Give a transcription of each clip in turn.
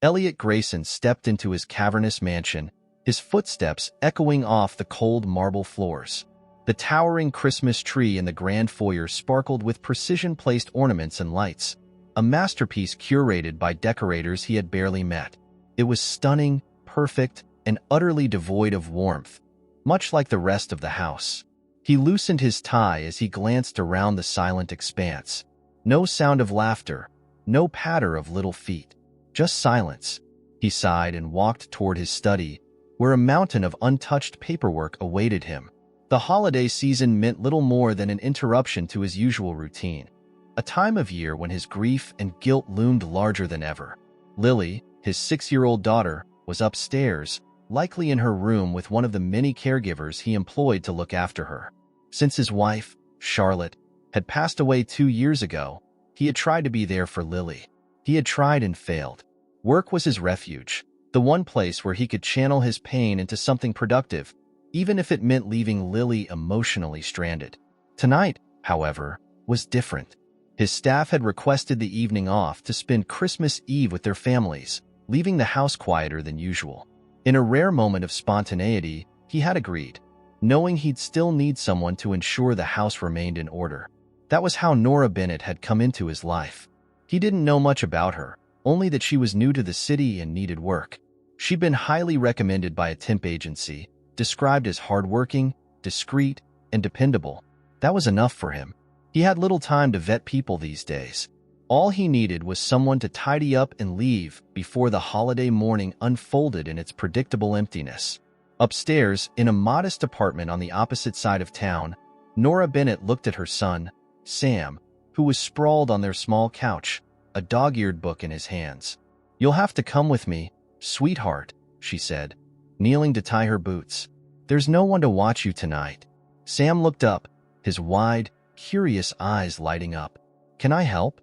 Elliot Grayson stepped into his cavernous mansion, his footsteps echoing off the cold marble floors. The towering Christmas tree in the grand foyer sparkled with precision-placed ornaments and lights, a masterpiece curated by decorators he had barely met. It was stunning, perfect, and utterly devoid of warmth, much like the rest of the house. He loosened his tie as he glanced around the silent expanse. No sound of laughter, no patter of little feet, just silence. He sighed and walked toward his study, where a mountain of untouched paperwork awaited him. The holiday season meant little more than an interruption to his usual routine, a time of year when his grief and guilt loomed larger than ever. Lily, his 6-year-old daughter, was upstairs, likely in her room with one of the many caregivers he employed to look after her. Since his wife, Charlotte, had passed away 2 years ago, he had tried to be there for Lily. He had tried and failed. Work was his refuge, the one place where he could channel his pain into something productive, even if it meant leaving Lily emotionally stranded. Tonight, however, was different. His staff had requested the evening off to spend Christmas Eve with their families, leaving the house quieter than usual. In a rare moment of spontaneity, he had agreed, knowing he'd still need someone to ensure the house remained in order. That was how Nora Bennett had come into his life. He didn't know much about her, only that she was new to the city and needed work. She'd been highly recommended by a temp agency, described as hardworking, discreet, and dependable. That was enough for him. He had little time to vet people these days. All he needed was someone to tidy up and leave before the holiday morning unfolded in its predictable emptiness. Upstairs, in a modest apartment on the opposite side of town, Nora Bennett looked at her son, Sam, who was sprawled on their small couch, a dog-eared book in his hands. "You'll have to come with me, sweetheart," she said, kneeling to tie her boots. "There's no one to watch you tonight." Sam looked up, his wide, curious eyes lighting up. "Can I help?"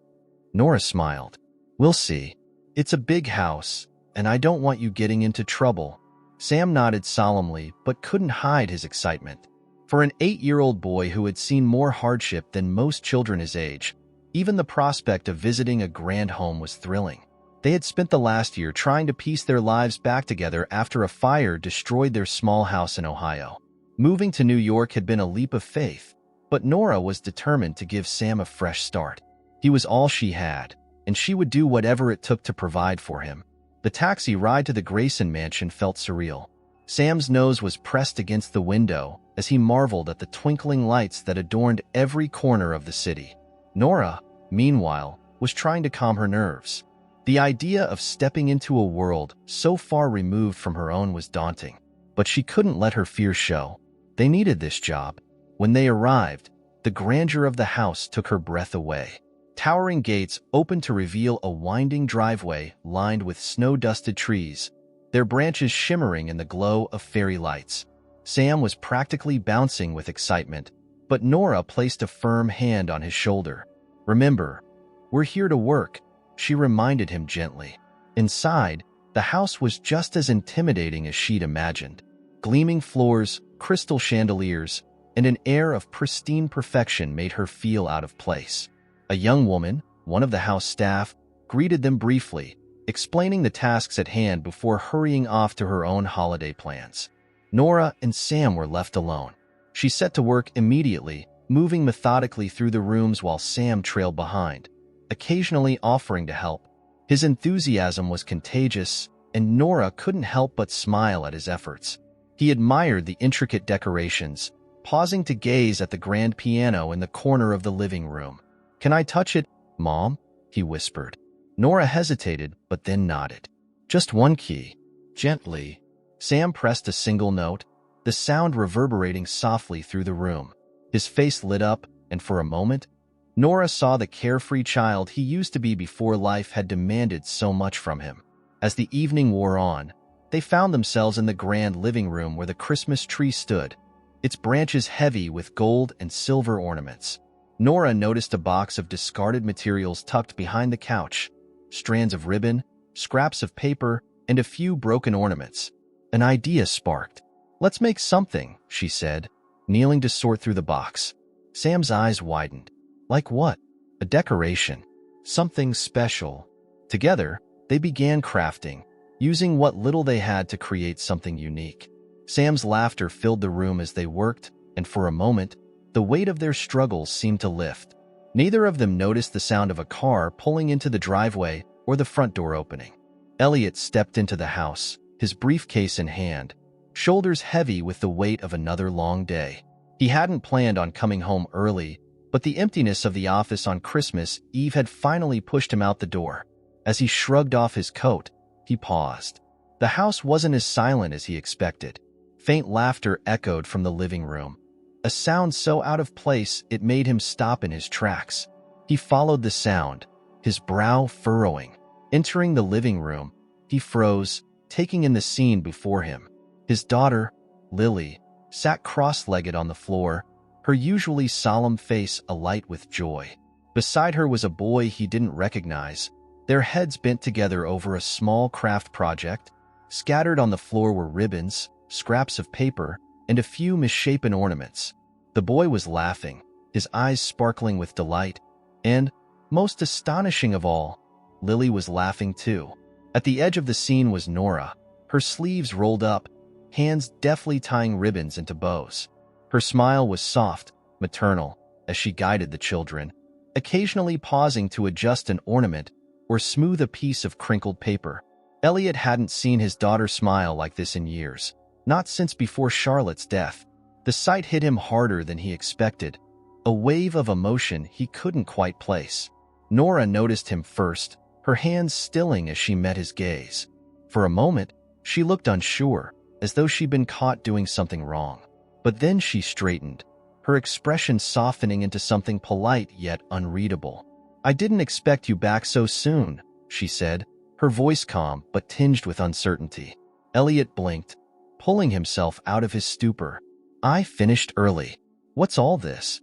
Nora smiled. "We'll see. It's a big house, and I don't want you getting into trouble." Sam nodded solemnly, but couldn't hide his excitement. For an 8-year-old boy who had seen more hardship than most children his age, even the prospect of visiting a grand home was thrilling. They had spent the last year trying to piece their lives back together after a fire destroyed their small house in Ohio. Moving to New York had been a leap of faith, but Nora was determined to give Sam a fresh start. He was all she had, and she would do whatever it took to provide for him. The taxi ride to the Grayson mansion felt surreal. Sam's nose was pressed against the window as he marveled at the twinkling lights that adorned every corner of the city. Nora, meanwhile, was trying to calm her nerves. The idea of stepping into a world so far removed from her own was daunting, but she couldn't let her fears show. They needed this job. When they arrived, the grandeur of the house took her breath away. Towering gates opened to reveal a winding driveway lined with snow-dusted trees, their branches shimmering in the glow of fairy lights. Sam was practically bouncing with excitement, but Nora placed a firm hand on his shoulder. "Remember, we're here to work," she reminded him gently. Inside, the house was just as intimidating as she'd imagined. Gleaming floors, crystal chandeliers, and an air of pristine perfection made her feel out of place. A young woman, one of the house staff, greeted them briefly, explaining the tasks at hand before hurrying off to her own holiday plans. Nora and Sam were left alone. She set to work immediately, moving methodically through the rooms while Sam trailed behind, occasionally offering to help. His enthusiasm was contagious, and Nora couldn't help but smile at his efforts. He admired the intricate decorations, pausing to gaze at the grand piano in the corner of the living room. "Can I touch it, Mom?" he whispered. Nora hesitated, but then nodded. "Just one key." Gently, Sam pressed a single note, the sound reverberating softly through the room. His face lit up, and for a moment, Nora saw the carefree child he used to be before life had demanded so much from him. As the evening wore on, they found themselves in the grand living room where the Christmas tree stood, its branches heavy with gold and silver ornaments. Nora noticed a box of discarded materials tucked behind the couch, strands of ribbon, scraps of paper, and a few broken ornaments. An idea sparked. "Let's make something," she said, kneeling to sort through the box. Sam's eyes widened. "Like what?" "A decoration. Something special." Together, They began crafting, using what little they had to create something unique. Sam's laughter filled the room as they worked, and for a moment, the weight of their struggles seemed to lift. Neither of them noticed the sound of a car pulling into the driveway or the front door opening. Elliot stepped into the house, his briefcase in hand, shoulders heavy with the weight of another long day. He hadn't planned on coming home early, but the emptiness of the office on Christmas Eve had finally pushed him out the door. As he shrugged off his coat, he paused. The house wasn't as silent as he expected. Faint laughter echoed from the living room, a sound so out of place it made him stop in his tracks. He followed the sound, his brow furrowing. Entering the living room, he froze, taking in the scene before him. His daughter, Lily, sat cross-legged on the floor, her usually solemn face alight with joy. Beside her was a boy he didn't recognize, their heads bent together over a small craft project. Scattered on the floor were ribbons, scraps of paper, and a few misshapen ornaments. The boy was laughing, his eyes sparkling with delight, and, most astonishing of all, Lily was laughing too. At the edge of the scene was Nora, her sleeves rolled up, hands deftly tying ribbons into bows. Her smile was soft, maternal, as she guided the children, occasionally pausing to adjust an ornament or smooth a piece of crinkled paper. Elliot hadn't seen his daughter smile like this in years, not since before Charlotte's death. The sight hit him harder than he expected, a wave of emotion he couldn't quite place. Nora noticed him first, her hands stilling as she met his gaze. For a moment, she looked unsure, as though she'd been caught doing something wrong. But then she straightened, her expression softening into something polite yet unreadable. "I didn't expect you back so soon," she said, her voice calm but tinged with uncertainty. Elliot blinked, pulling himself out of his stupor. "I finished early. What's all this?"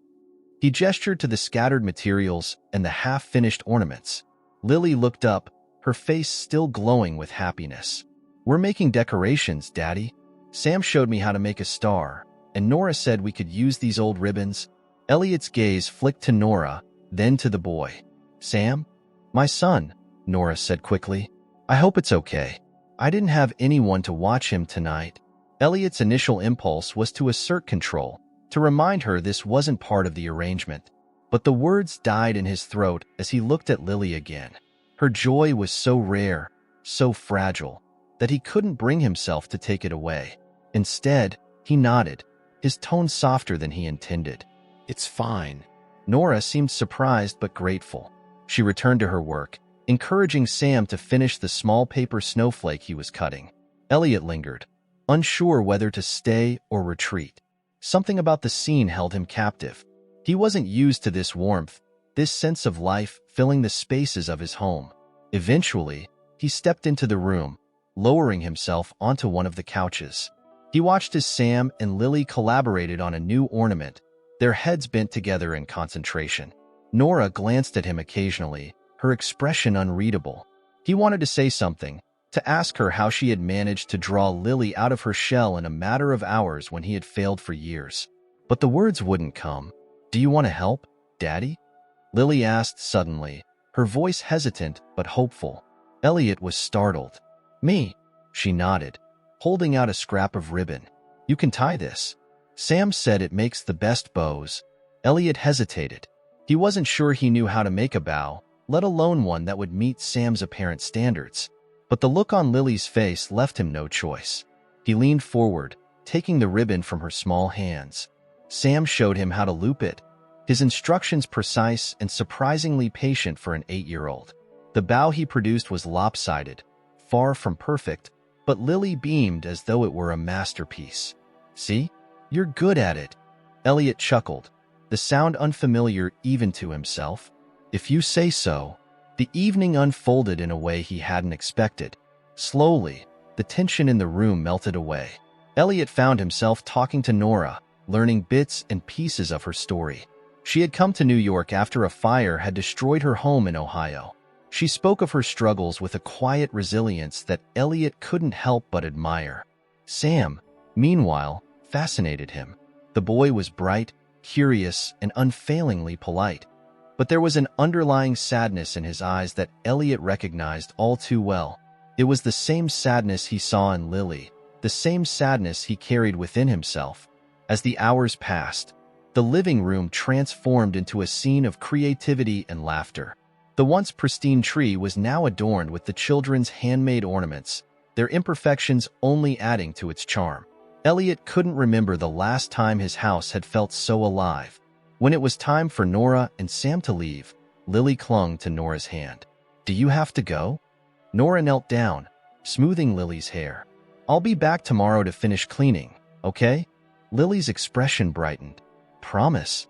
He gestured to the scattered materials and the half-finished ornaments. Lily looked up, her face still glowing with happiness. "We're making decorations, Daddy. Sam showed me how to make a star, and Nora said we could use these old ribbons." Elliot's gaze flicked to Nora, then to the boy. "Sam? My son," Nora said quickly. "I hope it's okay. I didn't have anyone to watch him tonight." Elliot's initial impulse was to assert control, to remind her this wasn't part of the arrangement. But the words died in his throat as he looked at Lily again. Her joy was so rare, so fragile, that he couldn't bring himself to take it away. Instead, he nodded, his tone softer than he intended. "It's fine." Nora seemed surprised but grateful. She returned to her work, encouraging Sam to finish the small paper snowflake he was cutting. Elliot lingered, unsure whether to stay or retreat. Something about the scene held him captive. He wasn't used to this warmth, this sense of life filling the spaces of his home. Eventually, he stepped into the room, lowering himself onto one of the couches. He watched as Sam and Lily collaborated on a new ornament, their heads bent together in concentration. Nora glanced at him occasionally, her expression unreadable. He wanted to say something, to ask her how she had managed to draw Lily out of her shell in a matter of hours when he had failed for years. But the words wouldn't come. "Do you want to help, Daddy?" Lily asked suddenly, her voice hesitant but hopeful. Elliot was startled. "Me?" She nodded, holding out a scrap of ribbon. "You can tie this. Sam said it makes the best bows." Elliot hesitated. He wasn't sure he knew how to make a bow, let alone one that would meet Sam's apparent standards. But the look on Lily's face left him no choice. He leaned forward, taking the ribbon from her small hands. Sam showed him how to loop it, his instructions precise and surprisingly patient for an 8-year-old. The bow he produced was lopsided, far from perfect, but Lily beamed as though it were a masterpiece. "See? You're good at it." Elliot chuckled, the sound unfamiliar even to himself. "If you say so." The evening unfolded in a way he hadn't expected. Slowly, the tension in the room melted away. Elliot found himself talking to Nora, learning bits and pieces of her story. She had come to New York after a fire had destroyed her home in Ohio. She spoke of her struggles with a quiet resilience that Elliot couldn't help but admire. Sam, meanwhile, fascinated him. The boy was bright, curious, and unfailingly polite. But there was an underlying sadness in his eyes that Elliot recognized all too well. It was the same sadness he saw in Lily, the same sadness he carried within himself. As the hours passed, the living room transformed into a scene of creativity and laughter. The once pristine tree was now adorned with the children's handmade ornaments, their imperfections only adding to its charm. Elliot couldn't remember the last time his house had felt so alive. When it was time for Nora and Sam to leave, Lily clung to Nora's hand. "Do you have to go?" Nora knelt down, smoothing Lily's hair. "I'll be back tomorrow to finish cleaning, okay?" Lily's expression brightened. "Promise."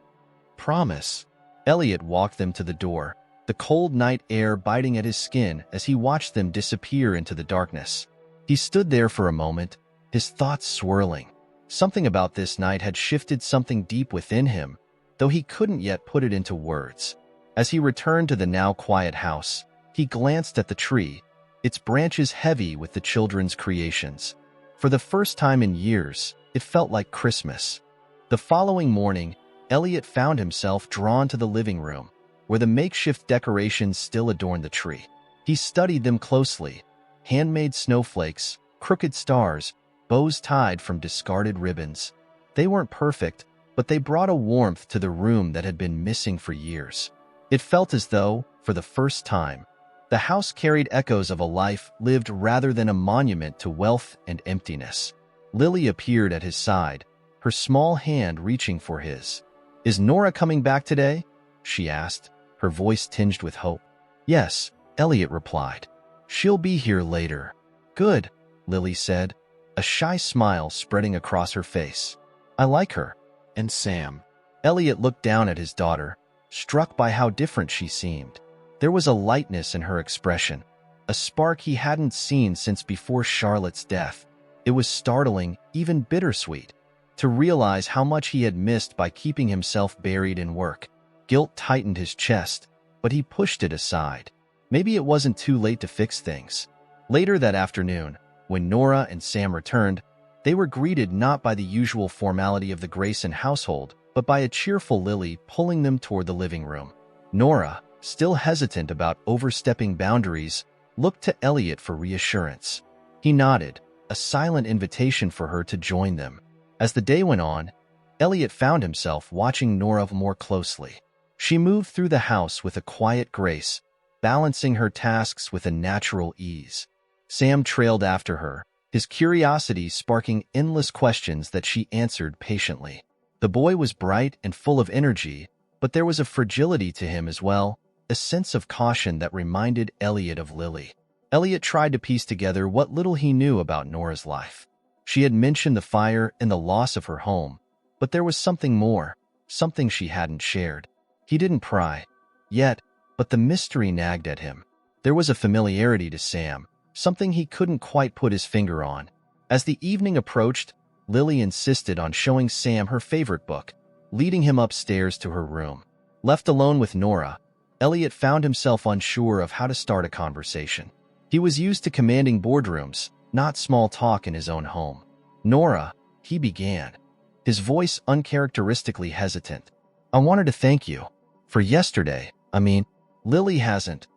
"Promise." Elliot walked them to the door, the cold night air biting at his skin as he watched them disappear into the darkness. He stood there for a moment, his thoughts swirling. Something about this night had shifted something deep within him, though he couldn't yet put it into words. As he returned to the now quiet house, he glanced at the tree, its branches heavy with the children's creations. For the first time in years, it felt like Christmas. The following morning, Elliot found himself drawn to the living room, where the makeshift decorations still adorned the tree. He studied them closely: handmade snowflakes, crooked stars, bows tied from discarded ribbons. They weren't perfect, but they brought a warmth to the room that had been missing for years. It felt as though, for the first time, the house carried echoes of a life lived rather than a monument to wealth and emptiness. Lily appeared at his side, her small hand reaching for his. "Is Nora coming back today?" she asked, her voice tinged with hope. "Yes," Elliot replied. "She'll be here later." "Good," Lily said, a shy smile spreading across her face. "I like her." "And Sam?" Elliot looked down at his daughter, struck by how different she seemed. There was a lightness in her expression, a spark he hadn't seen since before Charlotte's death. It was startling, even bittersweet, to realize how much he had missed by keeping himself buried in work. Guilt tightened his chest, but he pushed it aside. Maybe it wasn't too late to fix things. Later that afternoon, when Nora and Sam returned, they were greeted not by the usual formality of the Grayson household, but by a cheerful Lily pulling them toward the living room. Nora, still hesitant about overstepping boundaries, looked to Elliot for reassurance. He nodded, a silent invitation for her to join them. As the day went on, Elliot found himself watching Nora more closely. She moved through the house with a quiet grace, balancing her tasks with a natural ease. Sam trailed after her, his curiosity sparking endless questions that she answered patiently. The boy was bright and full of energy, but there was a fragility to him as well, a sense of caution that reminded Elliot of Lily. Elliot tried to piece together what little he knew about Nora's life. She had mentioned the fire and the loss of her home, but there was something more, something she hadn't shared. He didn't pry yet, but the mystery nagged at him. There was a familiarity to Sam, something he couldn't quite put his finger on. As the evening approached, Lily insisted on showing Sam her favorite book, leading him upstairs to her room. Left alone with Nora, Elliot found himself unsure of how to start a conversation. He was used to commanding boardrooms, not small talk in his own home. "Nora," he began, his voice uncharacteristically hesitant. "I wanted to thank you for yesterday. Lily hasn't.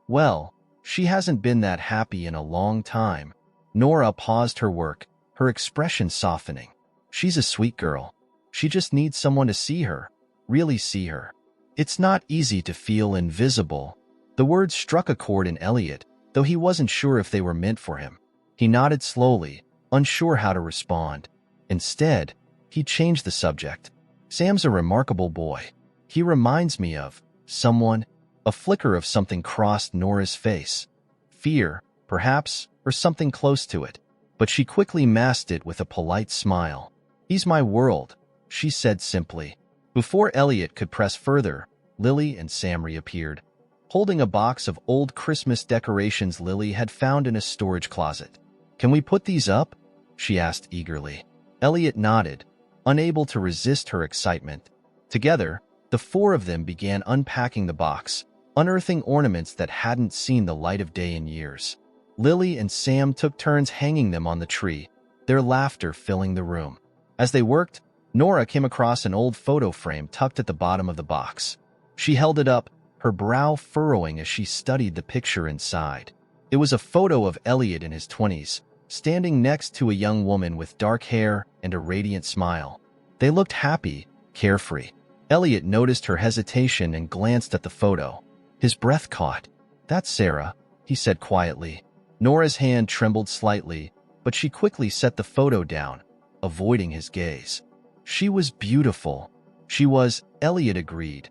Well, she hasn't been that happy in a long time." Nora paused her work, her expression softening. "She's a sweet girl. She just needs someone to see her, really see her. It's not easy to feel invisible." The words struck a chord in Elliot, though he wasn't sure if they were meant for him. He nodded slowly, unsure how to respond. Instead, he changed the subject. "Sam's a remarkable boy. He reminds me of someone." A flicker of something crossed Nora's face. Fear, perhaps, or something close to it. But she quickly masked it with a polite smile. "He's my world," she said simply. Before Elliot could press further, Lily and Sam reappeared, holding a box of old Christmas decorations Lily had found in a storage closet. "Can we put these up?" she asked eagerly. Elliot nodded, unable to resist her excitement. Together, the four of them began unpacking the box, unearthing ornaments that hadn't seen the light of day in years. Lily and Sam took turns hanging them on the tree, their laughter filling the room. As they worked, Nora came across an old photo frame tucked at the bottom of the box. She held it up, her brow furrowing as she studied the picture inside. It was a photo of Elliot in his 20s, standing next to a young woman with dark hair and a radiant smile. They looked happy, carefree. Elliot noticed her hesitation and glanced at the photo. His breath caught. "That's Sarah," he said quietly. Nora's hand trembled slightly, but she quickly set the photo down, avoiding his gaze. She was beautiful. She was, Elliot agreed,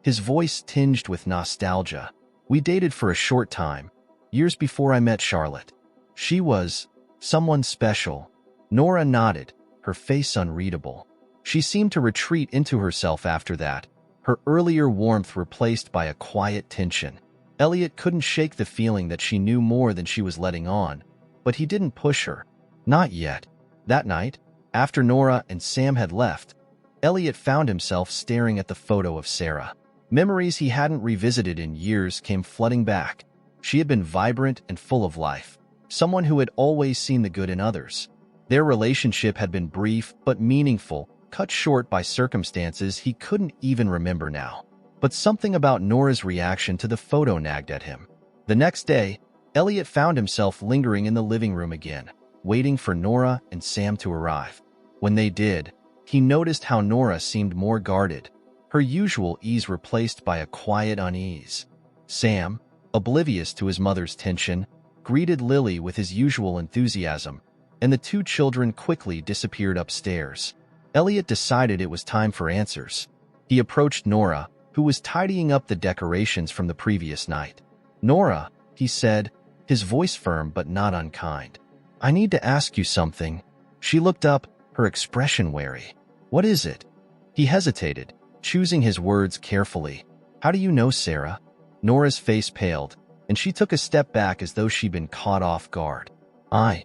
his voice tinged with nostalgia. "We dated for a short time, years before I met Charlotte. She was someone special." Nora nodded, her face unreadable. She seemed to retreat into herself after that, her earlier warmth replaced by a quiet tension. Elliot couldn't shake the feeling that she knew more than she was letting on, but he didn't push her. Not yet. That night, after Nora and Sam had left, Elliot found himself staring at the photo of Sarah. Memories he hadn't revisited in years came flooding back. She had been vibrant and full of life, someone who had always seen the good in others. Their relationship had been brief but meaningful, cut short by circumstances he couldn't even remember now. But something about Nora's reaction to the photo nagged at him. The next day, Elliot found himself lingering in the living room again, waiting for Nora and Sam to arrive. When they did, he noticed how Nora seemed more guarded, her usual ease replaced by a quiet unease. Sam, oblivious to his mother's tension, greeted Lily with his usual enthusiasm, and the two children quickly disappeared upstairs. Elliot decided it was time for answers. He approached Nora, who was tidying up the decorations from the previous night. "Nora," he said, his voice firm but not unkind, "I need to ask you something." She looked up, her expression wary. "What is it?" He hesitated, choosing his words carefully. "How do you know Sarah?" Nora's face paled, and she took a step back as though she'd been caught off guard. I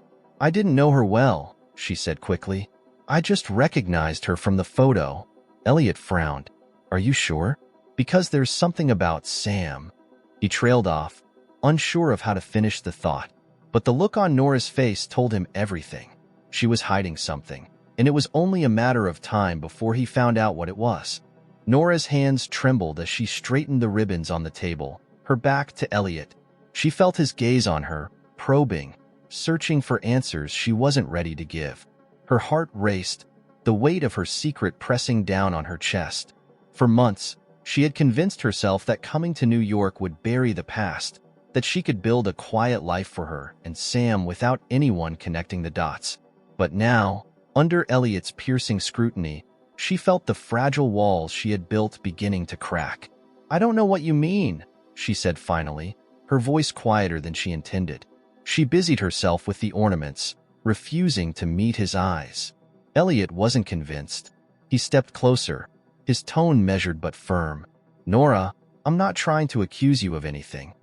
didn't know her well," she said quickly. "I just recognized her from the photo." Elliot frowned. "Are you sure? Because there's something about Sam." He trailed off, unsure of how to finish the thought. But the look on Nora's face told him everything. She was hiding something, and it was only a matter of time before he found out what it was. Nora's hands trembled as she straightened the ribbons on the table, her back to Elliot. She felt his gaze on her, probing, searching for answers she wasn't ready to give. Her heart raced, the weight of her secret pressing down on her chest. For months, she had convinced herself that coming to New York would bury the past, that she could build a quiet life for her and Sam without anyone connecting the dots. But now, under Elliot's piercing scrutiny, she felt the fragile walls she had built beginning to crack. "I don't know what you mean," she said finally, her voice quieter than she intended. She busied herself with the ornaments, refusing to meet his eyes. Elliot wasn't convinced. He stepped closer, his tone measured but firm. "Nora, I'm not trying to accuse you of anything.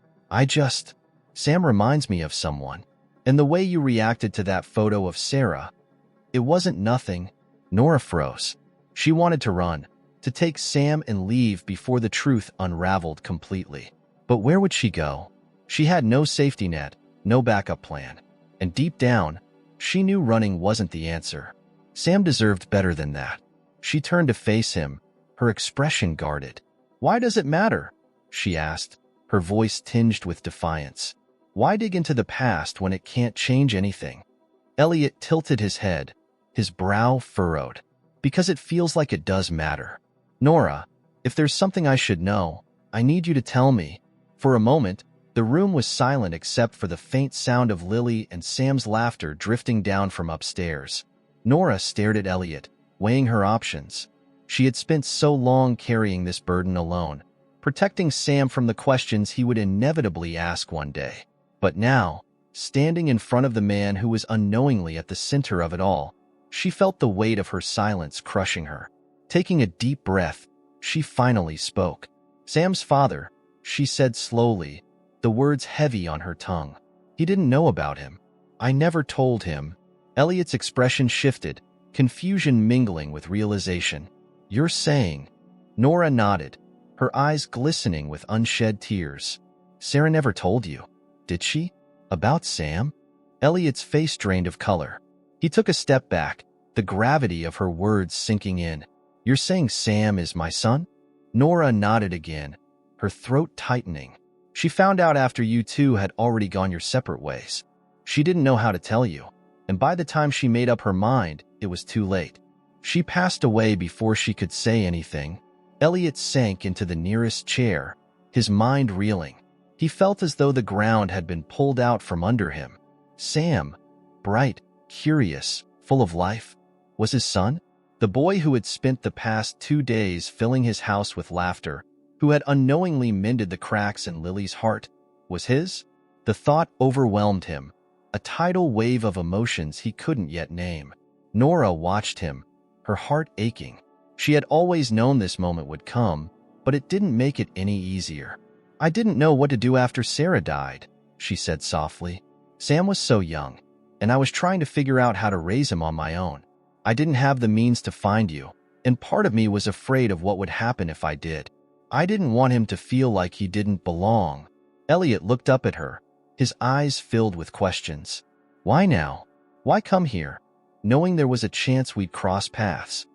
Sam reminds me of someone. And the way you reacted to that photo of Sarah, it wasn't nothing." Nora froze. She wanted to run, to take Sam and leave before the truth unraveled completely. But where would she go? She had no safety net, no backup plan. And deep down, she knew running wasn't the answer. Sam deserved better than that. She turned to face him, her expression guarded. "Why does it matter?" she asked, her voice tinged with defiance. "Why dig into the past when it can't change anything?" Elliot tilted his head, his brow furrowed. "Because it feels like it does matter. Nora, if there's something I should know, I need you to tell me." For a moment, the room was silent except for the faint sound of Lily and Sam's laughter drifting down from upstairs. Nora stared at Elliot, weighing her options. She had spent so long carrying this burden alone, protecting Sam from the questions he would inevitably ask one day. But now, standing in front of the man who was unknowingly at the center of it all, she felt the weight of her silence crushing her. Taking a deep breath, she finally spoke. "Sam's father," she said slowly, the words heavy on her tongue. "He didn't know about him. I never told him." Elliot's expression shifted, confusion mingling with realization. "You're saying—" Nora nodded, her eyes glistening with unshed tears. "Sarah never told you, did she? About Sam?" Elliot's face drained of color. He took a step back, the gravity of her words sinking in. "You're saying Sam is my son?" Nora nodded again, her throat tightening. She found out after you two had already gone your separate ways. She didn't know how to tell you, and by the time she made up her mind, it was too late. She passed away before she could say anything. Elliot sank into the nearest chair, his mind reeling. He felt as though the ground had been pulled out from under him. Sam, bright, curious, full of life, was his son? The boy who had spent the past 2 days filling his house with laughter, who had unknowingly mended the cracks in Lily's heart, was his? The thought overwhelmed him, a tidal wave of emotions he couldn't yet name. Nora watched him, her heart aching. She had always known this moment would come, but it didn't make it any easier. I didn't know what to do after Sarah died, she said softly. Sam was so young, and I was trying to figure out how to raise him on my own. I didn't have the means to find you, and part of me was afraid of what would happen if I did. I didn't want him to feel like he didn't belong. Elliot looked up at her, his eyes filled with questions. Why now? Why come here, knowing there was a chance we'd cross paths?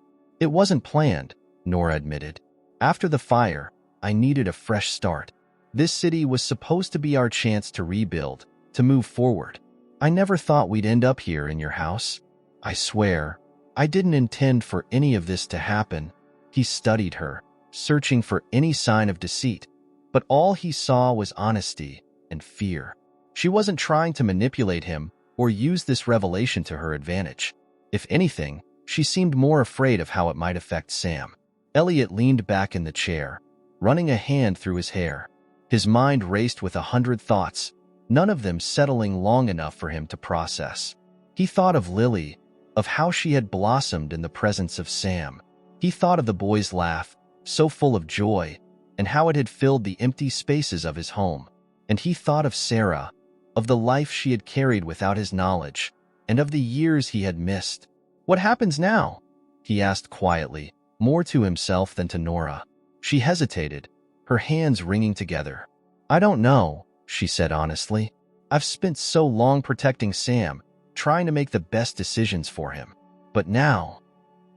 It wasn't planned, Nora admitted. After the fire, I needed a fresh start. This city was supposed to be our chance to rebuild, to move forward. I never thought we'd end up here in your house. I swear, I didn't intend for any of this to happen. He studied her, searching for any sign of deceit, but all he saw was honesty and fear. She wasn't trying to manipulate him or use this revelation to her advantage. If anything, she seemed more afraid of how it might affect Sam. Elliot leaned back in the chair, running a hand through his hair. His mind raced with 100 thoughts, none of them settling long enough for him to process. He thought of Lily, of how she had blossomed in the presence of Sam. He thought of the boy's laugh, so full of joy, and how it had filled the empty spaces of his home. And he thought of Sarah, of the life she had carried without his knowledge, and of the years he had missed. What happens now? He asked quietly, more to himself than to Nora. She hesitated, her hands wringing together. I don't know, she said honestly. I've spent so long protecting Sam, trying to make the best decisions for him. But now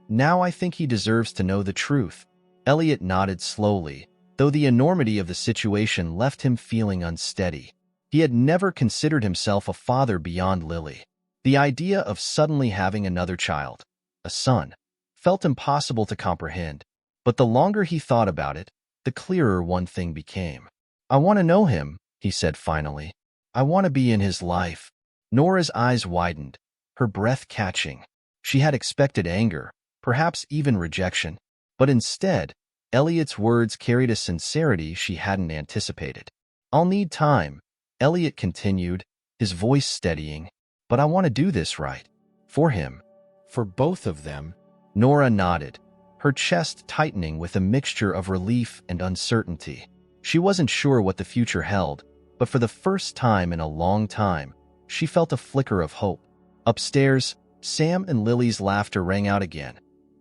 I think he deserves to know the truth. Elliot nodded slowly, though the enormity of the situation left him feeling unsteady. He had never considered himself a father beyond Lily. The idea of suddenly having another child, a son, felt impossible to comprehend. But the longer he thought about it, the clearer one thing became. I want to know him, he said finally. I want to be in his life. Nora's eyes widened, her breath catching. She had expected anger, perhaps even rejection. But instead, Elliot's words carried a sincerity she hadn't anticipated. I'll need time, Elliot continued, his voice steadying. But I want to do this right. For him. For both of them. Nora nodded, her chest tightening with a mixture of relief and uncertainty. She wasn't sure what the future held, but for the first time in a long time, she felt a flicker of hope. Upstairs, Sam and Lily's laughter rang out again,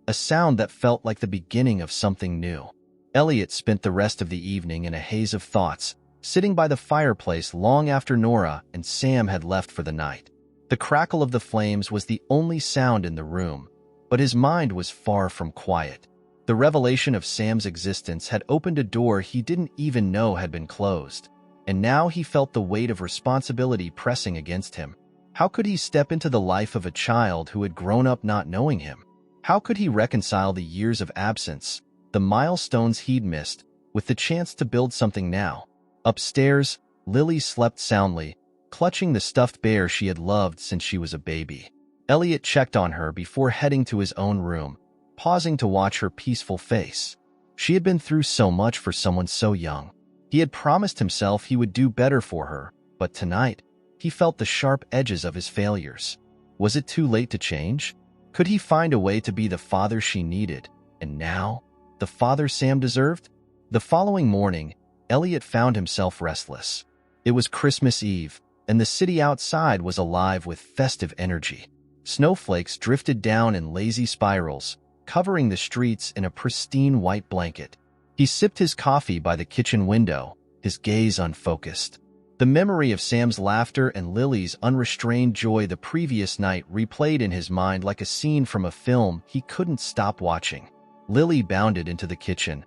a sound that felt like the beginning of something new. Elliot spent the rest of the evening in a haze of thoughts, sitting by the fireplace long after Nora and Sam had left for the night. The crackle of the flames was the only sound in the room, but his mind was far from quiet. The revelation of Sam's existence had opened a door he didn't even know had been closed, and now he felt the weight of responsibility pressing against him. How could he step into the life of a child who had grown up not knowing him? How could he reconcile the years of absence, the milestones he'd missed, with the chance to build something now? Upstairs, Lily slept soundly, clutching the stuffed bear she had loved since she was a baby. Elliot checked on her before heading to his own room, pausing to watch her peaceful face. She had been through so much for someone so young. He had promised himself he would do better for her, but tonight, he felt the sharp edges of his failures. Was it too late to change? Could he find a way to be the father she needed, and now, the father Sam deserved? The following morning, Elliot found himself restless. It was Christmas Eve, and the city outside was alive with festive energy. Snowflakes drifted down in lazy spirals, covering the streets in a pristine white blanket. He sipped his coffee by the kitchen window, his gaze unfocused. The memory of Sam's laughter and Lily's unrestrained joy the previous night replayed in his mind like a scene from a film he couldn't stop watching. Lily bounded into the kitchen,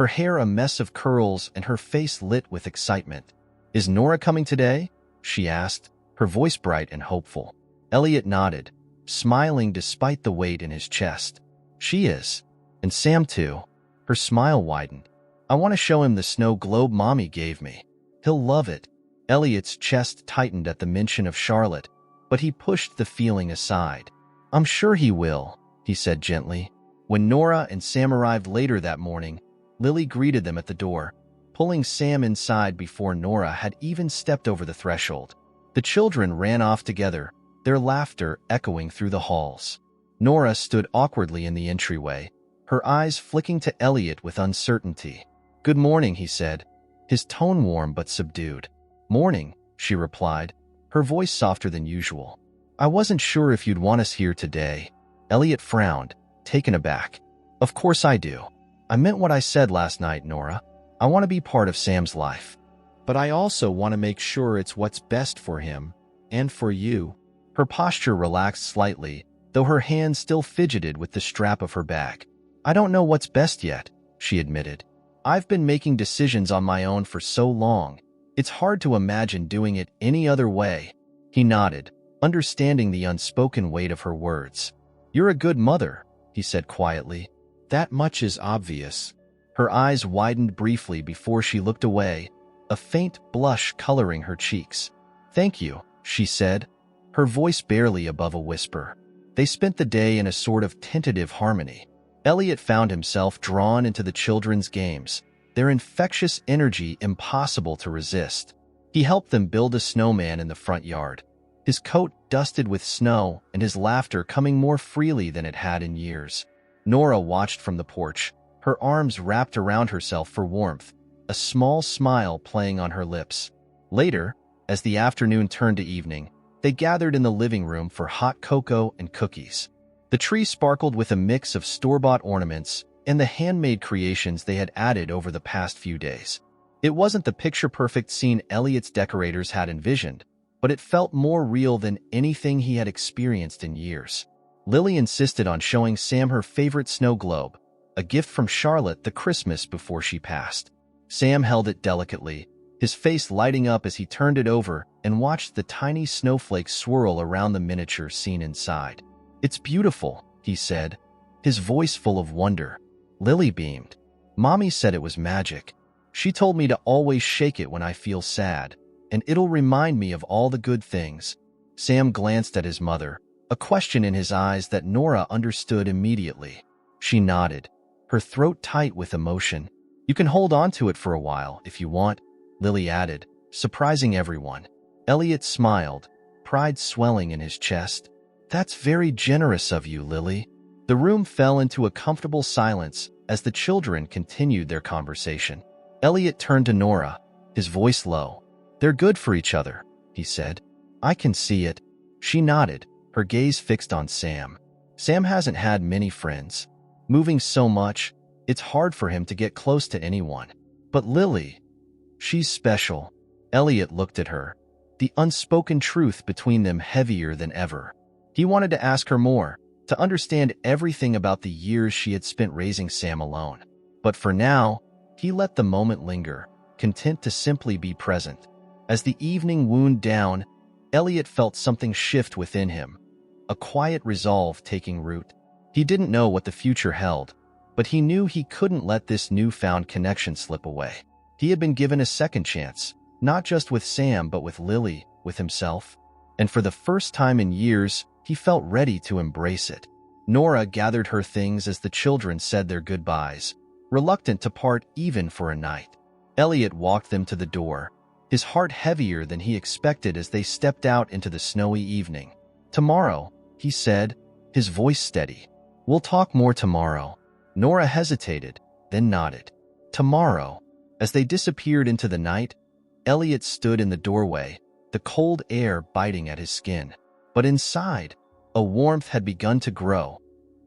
her hair a mess of curls and her face lit with excitement. "Is Nora coming today?" she asked, her voice bright and hopeful. Elliot nodded, smiling despite the weight in his chest. "She is. And Sam too." Her smile widened. "I want to show him the snow globe Mommy gave me. He'll love it." Elliot's chest tightened at the mention of Charlotte, but he pushed the feeling aside. "I'm sure he will," he said gently. When Nora and Sam arrived later that morning, Lily greeted them at the door, pulling Sam inside before Nora had even stepped over the threshold. The children ran off together, their laughter echoing through the halls. Nora stood awkwardly in the entryway, her eyes flicking to Elliot with uncertainty. "Good morning," he said, his tone warm but subdued. "Morning," she replied, her voice softer than usual. "I wasn't sure if you'd want us here today." Elliot frowned, taken aback. "Of course I do. I meant what I said last night, Nora. I want to be part of Sam's life. But I also want to make sure it's what's best for him, and for you." Her posture relaxed slightly, though her hand still fidgeted with the strap of her bag. "I don't know what's best yet," she admitted. "I've been making decisions on my own for so long. It's hard to imagine doing it any other way." He nodded, understanding the unspoken weight of her words. "You're a good mother," he said quietly. "That much is obvious." Her eyes widened briefly before she looked away, a faint blush coloring her cheeks. "Thank you," she said, her voice barely above a whisper. They spent the day in a sort of tentative harmony. Elliot found himself drawn into the children's games, their infectious energy impossible to resist. He helped them build a snowman in the front yard, his coat dusted with snow and his laughter coming more freely than it had in years. Nora watched from the porch, her arms wrapped around herself for warmth, a small smile playing on her lips. Later, as the afternoon turned to evening, they gathered in the living room for hot cocoa and cookies. The tree sparkled with a mix of store-bought ornaments and the handmade creations they had added over the past few days. It wasn't the picture-perfect scene Elliot's decorators had envisioned, but it felt more real than anything he had experienced in years. Lily insisted on showing Sam her favorite snow globe, a gift from Charlotte the Christmas before she passed. Sam held it delicately, his face lighting up as he turned it over and watched the tiny snowflakes swirl around the miniature scene inside. "It's beautiful," he said, his voice full of wonder. Lily beamed. "Mommy said it was magic. She told me to always shake it when I feel sad, and it'll remind me of all the good things." Sam glanced at his mother, a question in his eyes that Nora understood immediately. She nodded, her throat tight with emotion. "You can hold on to it for a while, if you want," Lily added, surprising everyone. Elliot smiled, pride swelling in his chest. "That's very generous of you, Lily." The room fell into a comfortable silence as the children continued their conversation. Elliot turned to Nora, his voice low. "They're good for each other," he said. "I can see it." She nodded, her gaze fixed on Sam. "Sam hasn't had many friends. Moving so much, it's hard for him to get close to anyone. But Lily, she's special." Elliot looked at her, the unspoken truth between them heavier than ever. He wanted to ask her more, to understand everything about the years she had spent raising Sam alone. But for now, he let the moment linger, content to simply be present. As the evening wound down, Elliot felt something shift within him, a quiet resolve taking root. He didn't know what the future held, but he knew he couldn't let this newfound connection slip away. He had been given a second chance, not just with Sam but with Lily, with himself. And for the first time in years, he felt ready to embrace it. Nora gathered her things as the children said their goodbyes, reluctant to part even for a night. Elliot walked them to the door, his heart heavier than he expected as they stepped out into the snowy evening. "Tomorrow," he said, his voice steady. "We'll talk more tomorrow." Nora hesitated, then nodded. "Tomorrow." As they disappeared into the night, Elliot stood in the doorway, the cold air biting at his skin. But inside, a warmth had begun to grow,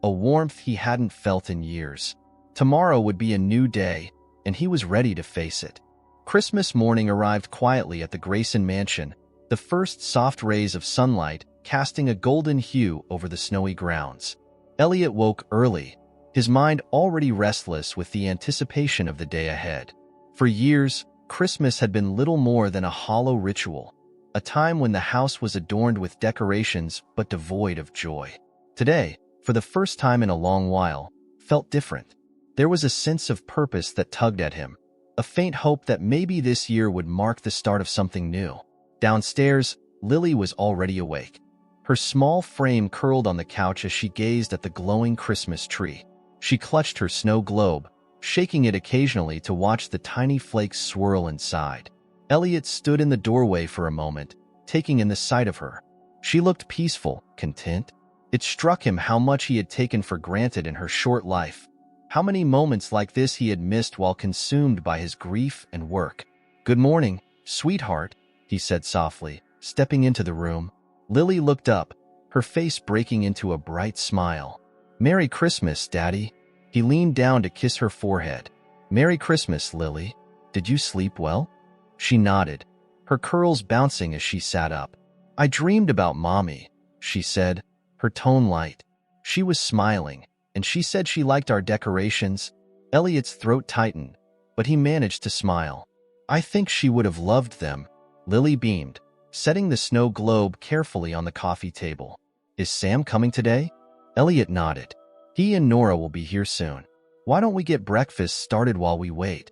a warmth he hadn't felt in years. Tomorrow would be a new day, and he was ready to face it. Christmas morning arrived quietly at the Grayson mansion, the first soft rays of sunlight casting a golden hue over the snowy grounds. Elliot woke early, his mind already restless with the anticipation of the day ahead. For years, Christmas had been little more than a hollow ritual, a time when the house was adorned with decorations but devoid of joy. Today, for the first time in a long while, felt different. There was a sense of purpose that tugged at him, a faint hope that maybe this year would mark the start of something new. Downstairs, Lily was already awake. Her small frame curled on the couch as she gazed at the glowing Christmas tree. She clutched her snow globe, shaking it occasionally to watch the tiny flakes swirl inside. Elliot stood in the doorway for a moment, taking in the sight of her. She looked peaceful, content. It struck him how much he had taken for granted in her short life. How many moments like this he had missed while consumed by his grief and work. "Good morning, sweetheart," he said softly, stepping into the room. Lily looked up, her face breaking into a bright smile. "Merry Christmas, Daddy." He leaned down to kiss her forehead. "Merry Christmas, Lily. Did you sleep well?" She nodded, her curls bouncing as she sat up. "I dreamed about Mommy," she said, her tone light. She was smiling, and she said she liked our decorations. Elliot's throat tightened, but he managed to smile. "I think she would have loved them." Lily beamed, setting the snow globe carefully on the coffee table. "Is Sam coming today?" Elliot nodded. "He and Nora will be here soon. Why don't we get breakfast started while we wait?"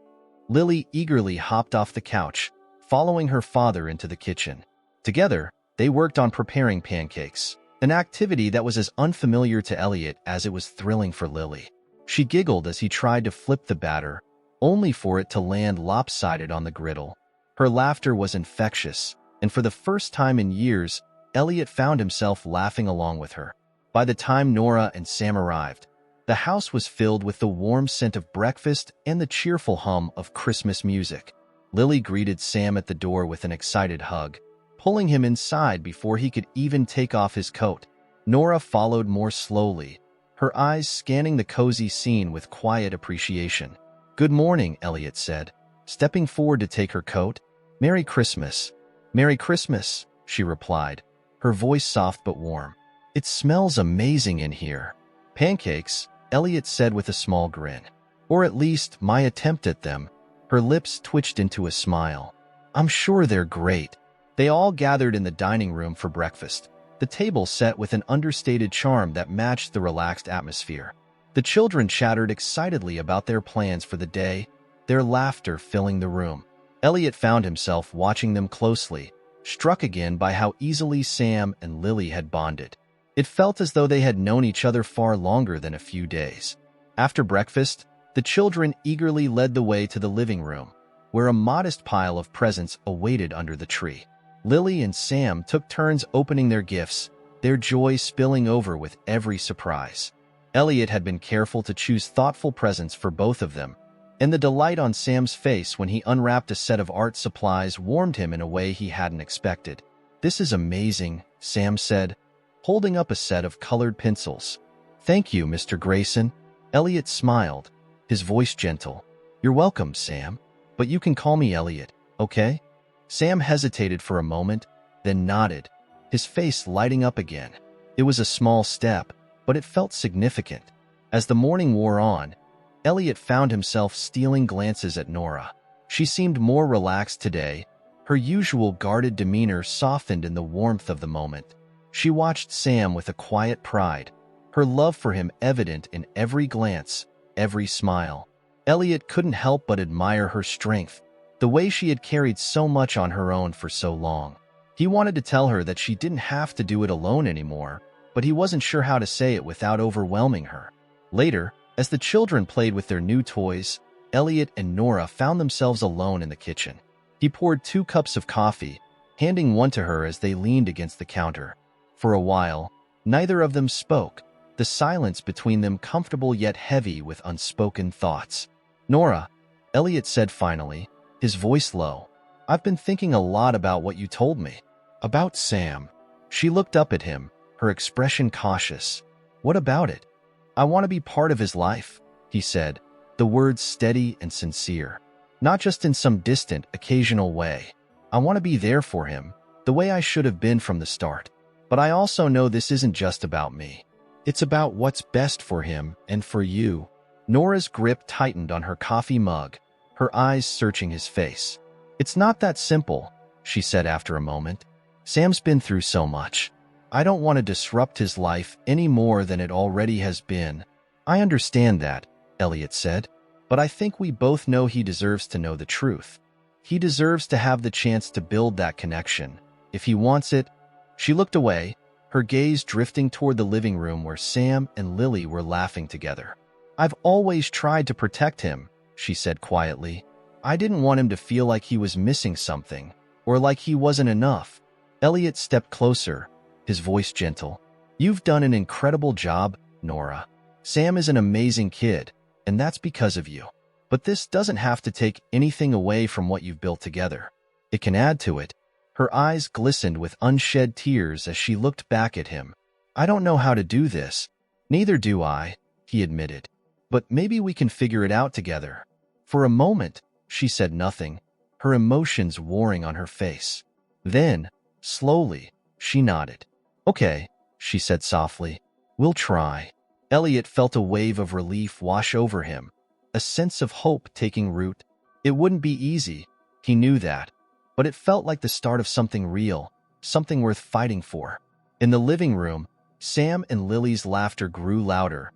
Lily eagerly hopped off the couch, following her father into the kitchen. Together, they worked on preparing pancakes, an activity that was as unfamiliar to Elliot as it was thrilling for Lily. She giggled as he tried to flip the batter, only for it to land lopsided on the griddle. Her laughter was infectious, and for the first time in years, Elliot found himself laughing along with her. By the time Nora and Sam arrived, the house was filled with the warm scent of breakfast and the cheerful hum of Christmas music. Lily greeted Sam at the door with an excited hug, pulling him inside before he could even take off his coat. Nora followed more slowly, her eyes scanning the cozy scene with quiet appreciation. "Good morning," Elliot said, stepping forward to take her coat. "Merry Christmas." "Merry Christmas," she replied, her voice soft but warm. "It smells amazing in here." "Pancakes," Elliot said with a small grin. "Or at least, my attempt at them." Her lips twitched into a smile. "I'm sure they're great." They all gathered in the dining room for breakfast, the table set with an understated charm that matched the relaxed atmosphere. The children chattered excitedly about their plans for the day, their laughter filling the room. Elliot found himself watching them closely, struck again by how easily Sam and Lily had bonded. It felt as though they had known each other far longer than a few days. After breakfast, the children eagerly led the way to the living room, where a modest pile of presents awaited under the tree. Lily and Sam took turns opening their gifts, their joy spilling over with every surprise. Elliot had been careful to choose thoughtful presents for both of them, and the delight on Sam's face when he unwrapped a set of art supplies warmed him in a way he hadn't expected. "This is amazing," Sam said, holding up a set of colored pencils. "Thank you, Mr. Grayson." Elliot smiled, his voice gentle. "You're welcome, Sam, but you can call me Elliot, okay?" Sam hesitated for a moment, then nodded, his face lighting up again. It was a small step, but it felt significant. As the morning wore on, Elliot found himself stealing glances at Nora. She seemed more relaxed today, her usual guarded demeanor softened in the warmth of the moment. She watched Sam with a quiet pride, her love for him evident in every glance, every smile. Elliot couldn't help but admire her strength, the way she had carried so much on her own for so long. He wanted to tell her that she didn't have to do it alone anymore, but he wasn't sure how to say it without overwhelming her. Later, as the children played with their new toys, Elliot and Nora found themselves alone in the kitchen. He poured 2 cups of coffee, handing one to her as they leaned against the counter. For a while, neither of them spoke, the silence between them comfortable yet heavy with unspoken thoughts. "Nora," Elliot said finally, his voice low, "I've been thinking a lot about what you told me." "About Sam?" She looked up at him, her expression cautious. "What about it?" "I want to be part of his life," he said, the words steady and sincere. "Not just in some distant, occasional way. I want to be there for him, the way I should have been from the start. But I also know this isn't just about me." It's about what's best for him and for you. Nora's grip tightened on her coffee mug, her eyes searching his face. It's not that simple, she said after a moment. Sam's been through so much. I don't want to disrupt his life any more than it already has been. I understand that, Elliot said, but I think we both know he deserves to know the truth. He deserves to have the chance to build that connection. If he wants it. She looked away, her gaze drifting toward the living room where Sam and Lily were laughing together. I've always tried to protect him, she said quietly. I didn't want him to feel like he was missing something, or like he wasn't enough. Elliot stepped closer, his voice gentle. You've done an incredible job, Nora. Sam is an amazing kid, and that's because of you. But this doesn't have to take anything away from what you've built together. It can add to it. Her eyes glistened with unshed tears as she looked back at him. I don't know how to do this. Neither do I, he admitted. But maybe we can figure it out together. For a moment, she said nothing, her emotions warring on her face. Then, slowly, she nodded. Okay, she said softly. We'll try. Elliot felt a wave of relief wash over him, a sense of hope taking root. It wouldn't be easy, he knew that, but it felt like the start of something real, something worth fighting for. In the living room, Sam and Lily's laughter grew louder,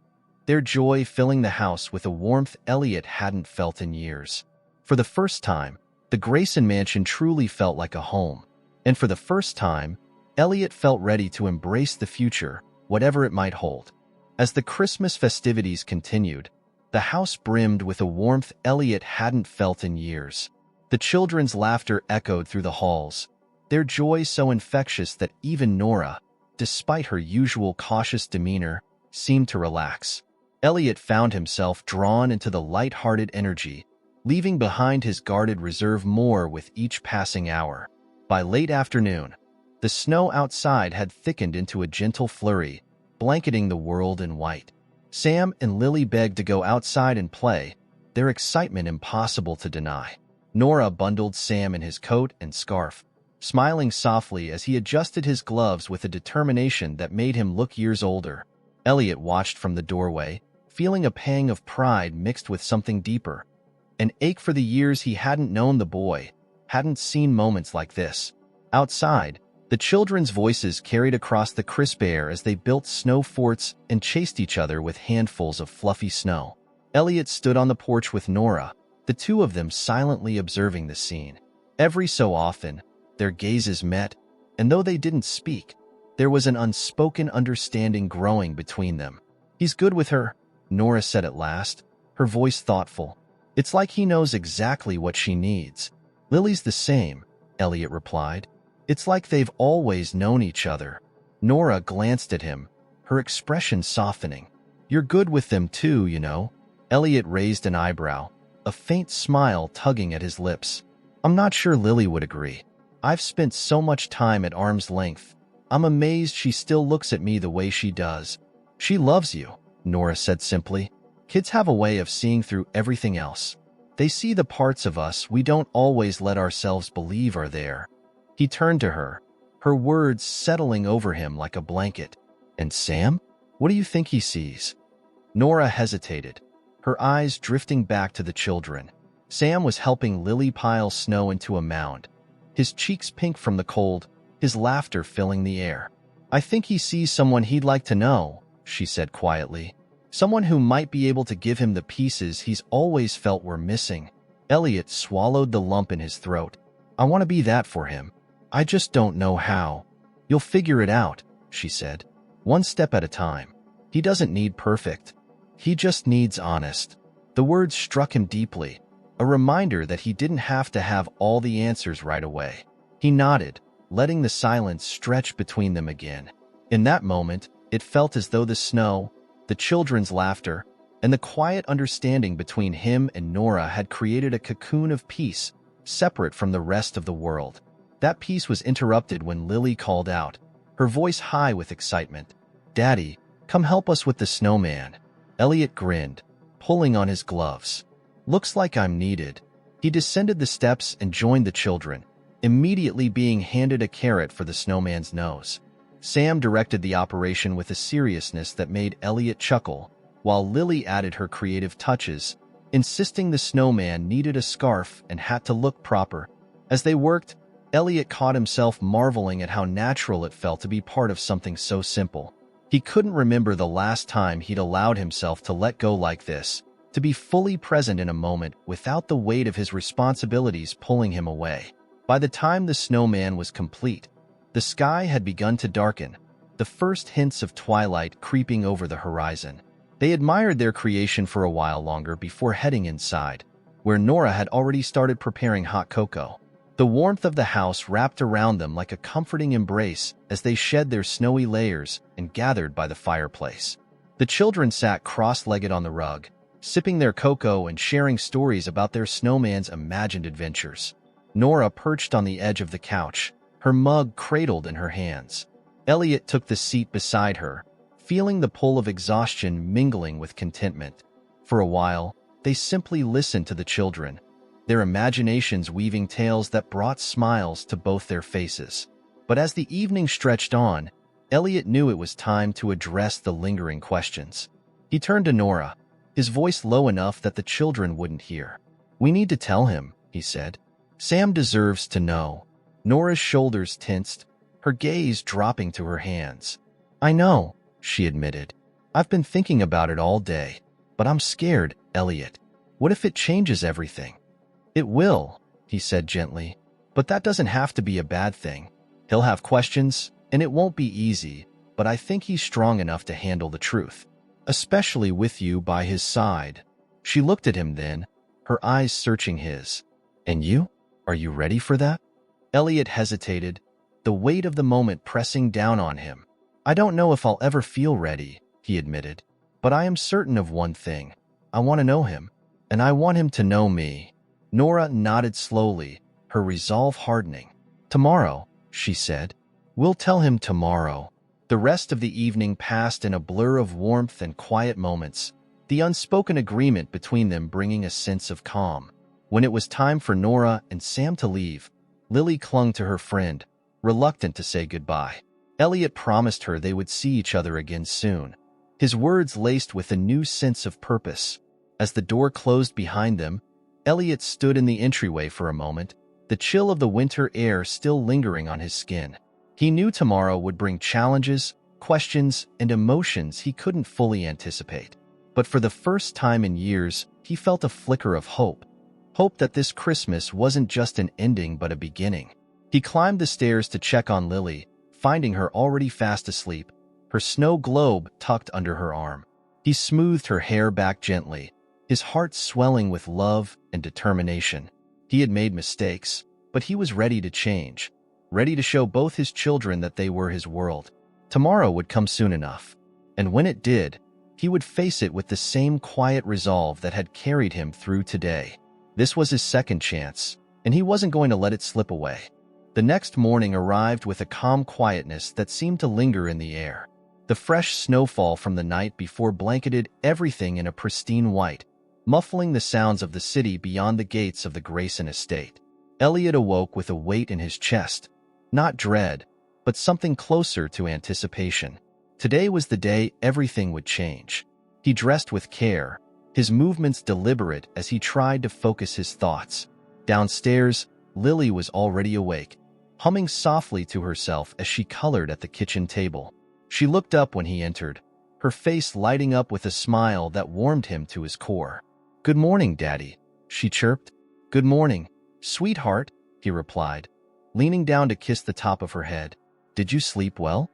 their joy filling the house with a warmth Elliot hadn't felt in years. For the first time, the Grayson mansion truly felt like a home. And for the first time, Elliot felt ready to embrace the future, whatever it might hold. As the Christmas festivities continued, the house brimmed with a warmth Elliot hadn't felt in years. The children's laughter echoed through the halls, their joy so infectious that even Nora, despite her usual cautious demeanor, seemed to relax. Elliot found himself drawn into the light-hearted energy, leaving behind his guarded reserve more with each passing hour. By late afternoon, the snow outside had thickened into a gentle flurry, blanketing the world in white. Sam and Lily begged to go outside and play, their excitement impossible to deny. Nora bundled Sam in his coat and scarf, smiling softly as he adjusted his gloves with a determination that made him look years older. Elliot watched from the doorway, feeling a pang of pride mixed with something deeper. An ache for the years he hadn't known the boy, hadn't seen moments like this. Outside, the children's voices carried across the crisp air as they built snow forts and chased each other with handfuls of fluffy snow. Elliot stood on the porch with Nora, the two of them silently observing the scene. Every so often, their gazes met, and though they didn't speak, there was an unspoken understanding growing between them. He's good with her, Nora said at last, her voice thoughtful. It's like he knows exactly what she needs. Lily's the same, Elliot replied. It's like they've always known each other. Nora glanced at him, her expression softening. You're good with them too, you know. Elliot raised an eyebrow, a faint smile tugging at his lips. I'm not sure Lily would agree. I've spent so much time at arm's length. I'm amazed she still looks at me the way she does. She loves you, Nora said simply. Kids have a way of seeing through everything else. They see the parts of us we don't always let ourselves believe are there. He turned to her, her words settling over him like a blanket. And Sam? What do you think he sees? Nora hesitated, her eyes drifting back to the children. Sam was helping Lily pile snow into a mound, his cheeks pink from the cold, his laughter filling the air. I think he sees someone he'd like to know, she said quietly. Someone who might be able to give him the pieces he's always felt were missing. Elliot swallowed the lump in his throat. I want to be that for him. I just don't know how. You'll figure it out, she said. One step at a time. He doesn't need perfect. He just needs honest. The words struck him deeply, a reminder that he didn't have to have all the answers right away. He nodded, letting the silence stretch between them again. In that moment, it felt as though the snow, the children's laughter, and the quiet understanding between him and Nora had created a cocoon of peace, separate from the rest of the world. That peace was interrupted when Lily called out, her voice high with excitement. Daddy, come help us with the snowman. Elliot grinned, pulling on his gloves. Looks like I'm needed. He descended the steps and joined the children, immediately being handed a carrot for the snowman's nose. Sam directed the operation with a seriousness that made Elliot chuckle, while Lily added her creative touches, insisting the snowman needed a scarf and hat to look proper. As they worked, Elliot caught himself marveling at how natural it felt to be part of something so simple. He couldn't remember the last time he'd allowed himself to let go like this, to be fully present in a moment without the weight of his responsibilities pulling him away. By the time the snowman was complete, the sky had begun to darken, the first hints of twilight creeping over the horizon. They admired their creation for a while longer before heading inside, where Nora had already started preparing hot cocoa. The warmth of the house wrapped around them like a comforting embrace as they shed their snowy layers and gathered by the fireplace. The children sat cross-legged on the rug, sipping their cocoa and sharing stories about their snowman's imagined adventures. Nora perched on the edge of the couch, her mug cradled in her hands. Elliot took the seat beside her, feeling the pull of exhaustion mingling with contentment. For a while, they simply listened to the children, their imaginations weaving tales that brought smiles to both their faces. But as the evening stretched on, Elliot knew it was time to address the lingering questions. He turned to Nora, his voice low enough that the children wouldn't hear. "We need to tell him," he said. "Sam deserves to know." Nora's shoulders tensed, her gaze dropping to her hands. "I know," she admitted. "I've been thinking about it all day. But I'm scared, Elliot. What if it changes everything?" "It will," he said gently. "But that doesn't have to be a bad thing. He'll have questions, and it won't be easy, but I think he's strong enough to handle the truth. Especially with you by his side." She looked at him then, her eyes searching his. "And you? Are you ready for that?" Elliot hesitated, the weight of the moment pressing down on him. "I don't know if I'll ever feel ready," he admitted. "But I am certain of one thing. I want to know him, and I want him to know me." Nora nodded slowly, her resolve hardening. "Tomorrow," she said. "We'll tell him tomorrow." The rest of the evening passed in a blur of warmth and quiet moments, the unspoken agreement between them bringing a sense of calm. When it was time for Nora and Sam to leave, Lily clung to her friend, reluctant to say goodbye. Elliot promised her they would see each other again soon, his words laced with a new sense of purpose. As the door closed behind them, Elliot stood in the entryway for a moment, the chill of the winter air still lingering on his skin. He knew tomorrow would bring challenges, questions, and emotions he couldn't fully anticipate. But for the first time in years, he felt a flicker of hope. Hope that this Christmas wasn't just an ending but a beginning. He climbed the stairs to check on Lily, finding her already fast asleep, her snow globe tucked under her arm. He smoothed her hair back gently, his heart swelling with love and determination. He had made mistakes, but he was ready to change, ready to show both his children that they were his world. Tomorrow would come soon enough, and when it did, he would face it with the same quiet resolve that had carried him through today. This was his second chance, and he wasn't going to let it slip away. The next morning arrived with a calm quietness that seemed to linger in the air. The fresh snowfall from the night before blanketed everything in a pristine white, muffling the sounds of the city beyond the gates of the Grayson estate. Elliot awoke with a weight in his chest, not dread, but something closer to anticipation. Today was the day everything would change. He dressed with care, his movements deliberate as he tried to focus his thoughts. Downstairs, Lily was already awake, humming softly to herself as she colored at the kitchen table. She looked up when he entered, her face lighting up with a smile that warmed him to his core. "Good morning, Daddy," she chirped. "Good morning, sweetheart," he replied, leaning down to kiss the top of her head. "Did you sleep well?"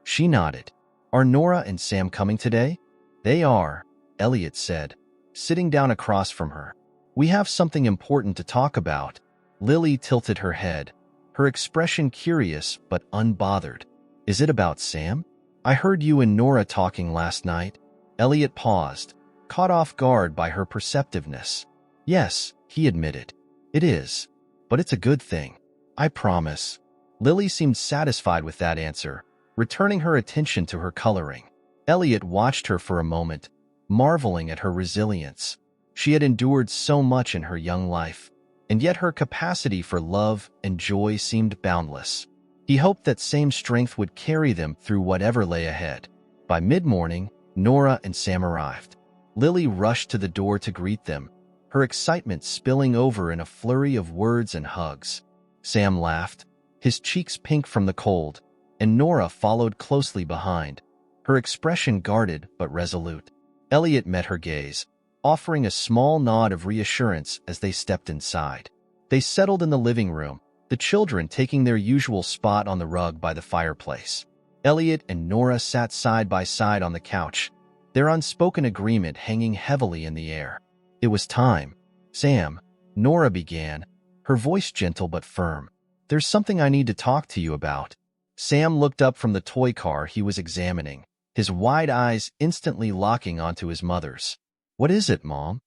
She nodded. "Are Nora and Sam coming today?" "They are," Elliot said, sitting down across from her. "We have something important to talk about." Lily tilted her head, her expression curious but unbothered. "Is it about Sam? I heard you and Nora talking last night." Elliot paused, caught off guard by her perceptiveness. "Yes," he admitted. "It is. But it's a good thing. I promise." Lily seemed satisfied with that answer, returning her attention to her coloring. Elliot watched her for a moment, marveling at her resilience. She had endured so much in her young life, and yet her capacity for love and joy seemed boundless. He hoped that same strength would carry them through whatever lay ahead. By mid-morning, Nora and Sam arrived. Lily rushed to the door to greet them, her excitement spilling over in a flurry of words and hugs. Sam laughed, his cheeks pink from the cold, and Nora followed closely behind, her expression guarded but resolute. Elliot met her gaze, offering a small nod of reassurance as they stepped inside. They settled in the living room, the children taking their usual spot on the rug by the fireplace. Elliot and Nora sat side by side on the couch, their unspoken agreement hanging heavily in the air. It was time. Sam, Nora began, her voice gentle but firm. There's something I need to talk to you about. Sam looked up from the toy car he was examining, his wide eyes instantly locking onto his mother's. What is it, Mom?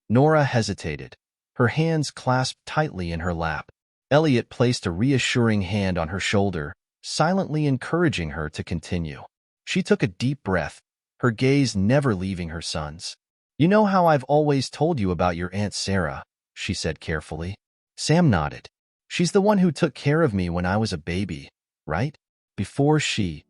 Nora hesitated, her hands clasped tightly in her lap. Elliot placed a reassuring hand on her shoulder, silently encouraging her to continue. She took a deep breath, her gaze never leaving her son's. You know how I've always told you about your Aunt Sarah, she said carefully. Sam nodded. She's the one who took care of me when I was a baby, right? Before she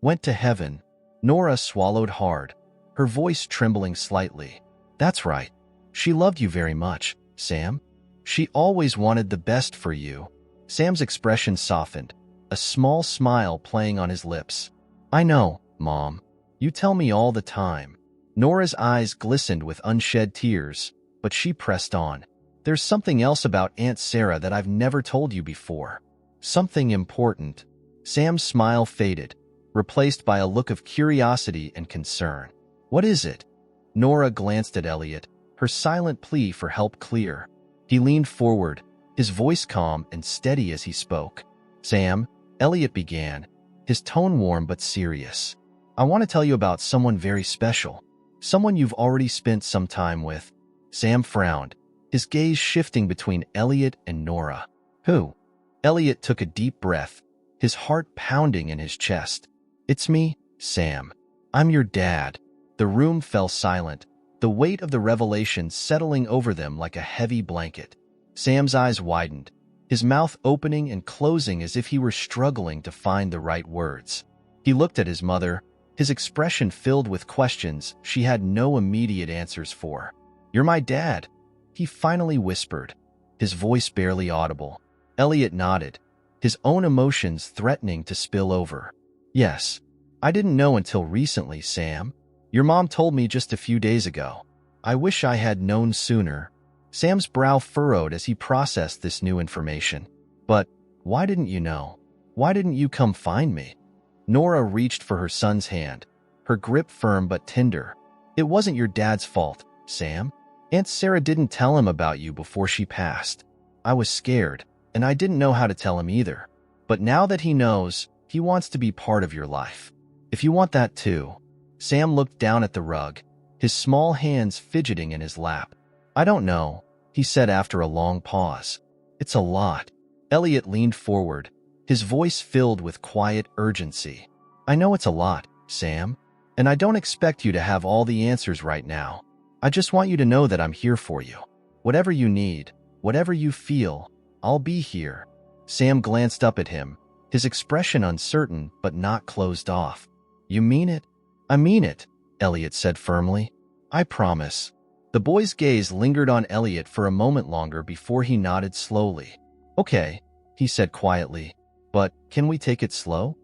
went to heaven. Nora swallowed hard, her voice trembling slightly. That's right. She loved you very much, Sam. She always wanted the best for you. Sam's expression softened, a small smile playing on his lips. I know, Mom. You tell me all the time. Nora's eyes glistened with unshed tears, but she pressed on. There's something else about Aunt Sarah that I've never told you before. Something important. Sam's smile faded, replaced by a look of curiosity and concern. What is it? Nora glanced at Elliot, her silent plea for help clear. He leaned forward, his voice calm and steady as he spoke. Sam, Elliot began, his tone warm but serious. I want to tell you about someone very special. Someone you've already spent some time with. Sam frowned, his gaze shifting between Elliot and Nora. Who? Elliot took a deep breath, his heart pounding in his chest. It's me, Sam. I'm your dad. The room fell silent, the weight of the revelation settling over them like a heavy blanket. Sam's eyes widened, his mouth opening and closing as if he were struggling to find the right words. He looked at his mother, his expression filled with questions she had no immediate answers for. You're my dad, he finally whispered, his voice barely audible. Elliot nodded, his own emotions threatening to spill over. Yes, I didn't know until recently, Sam. Your mom told me just a few days ago. I wish I had known sooner. Sam's brow furrowed as he processed this new information. But why didn't you know? Why didn't you come find me? Nora reached for her son's hand, her grip firm but tender. It wasn't your dad's fault, Sam. Aunt Sarah didn't tell him about you before she passed. I was scared, and I didn't know how to tell him either. But now that he knows, he wants to be part of your life. If you want that too. Sam looked down at the rug, his small hands fidgeting in his lap. I don't know, he said after a long pause. It's a lot. Elliot leaned forward, his voice filled with quiet urgency. I know it's a lot, Sam, and I don't expect you to have all the answers right now. I just want you to know that I'm here for you. Whatever you need, whatever you feel, I'll be here. Sam glanced up at him, his expression uncertain but not closed off. You mean it? I mean it, Elliot said firmly. I promise. The boy's gaze lingered on Elliot for a moment longer before he nodded slowly. Okay, he said quietly, but can we take it slow?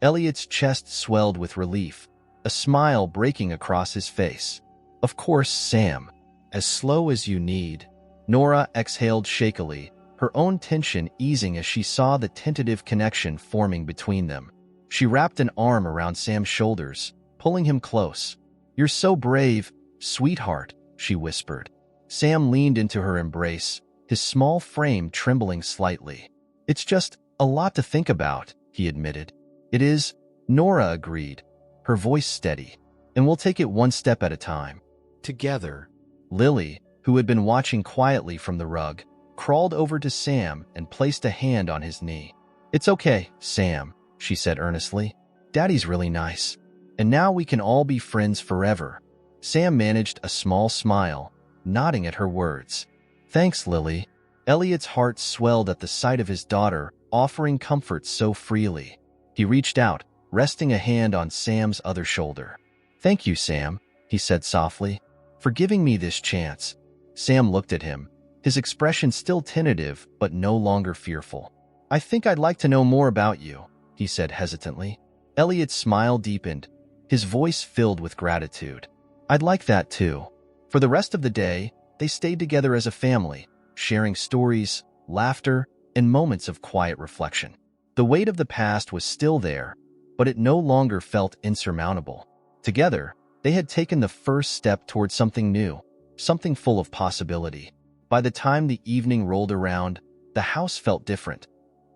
Elliot's chest swelled with relief, a smile breaking across his face. Of course, Sam. As slow as you need. Nora exhaled shakily, her own tension easing as she saw the tentative connection forming between them. She wrapped an arm around Sam's shoulders, pulling him close. You're so brave, sweetheart, she whispered. Sam leaned into her embrace, his small frame trembling slightly. It's just a lot to think about, he admitted. It is, Nora agreed, her voice steady. And we'll take it one step at a time. Together. Lily, who had been watching quietly from the rug, crawled over to Sam and placed a hand on his knee. It's okay, Sam, she said earnestly. Daddy's really nice. And now we can all be friends forever. Sam managed a small smile, nodding at her words. Thanks, Lily. Elliot's heart swelled at the sight of his daughter, offering comfort so freely. He reached out, resting a hand on Sam's other shoulder. "Thank you, Sam," he said softly, "for giving me this chance." Sam looked at him, his expression still tentative but no longer fearful. "I think I'd like to know more about you," he said hesitantly. Elliot's smile deepened, his voice filled with gratitude. "I'd like that too." For the rest of the day, they stayed together as a family, sharing stories, laughter, and moments of quiet reflection. The weight of the past was still there, but it no longer felt insurmountable. Together, they had taken the first step toward something new, something full of possibility. By the time the evening rolled around, the house felt different.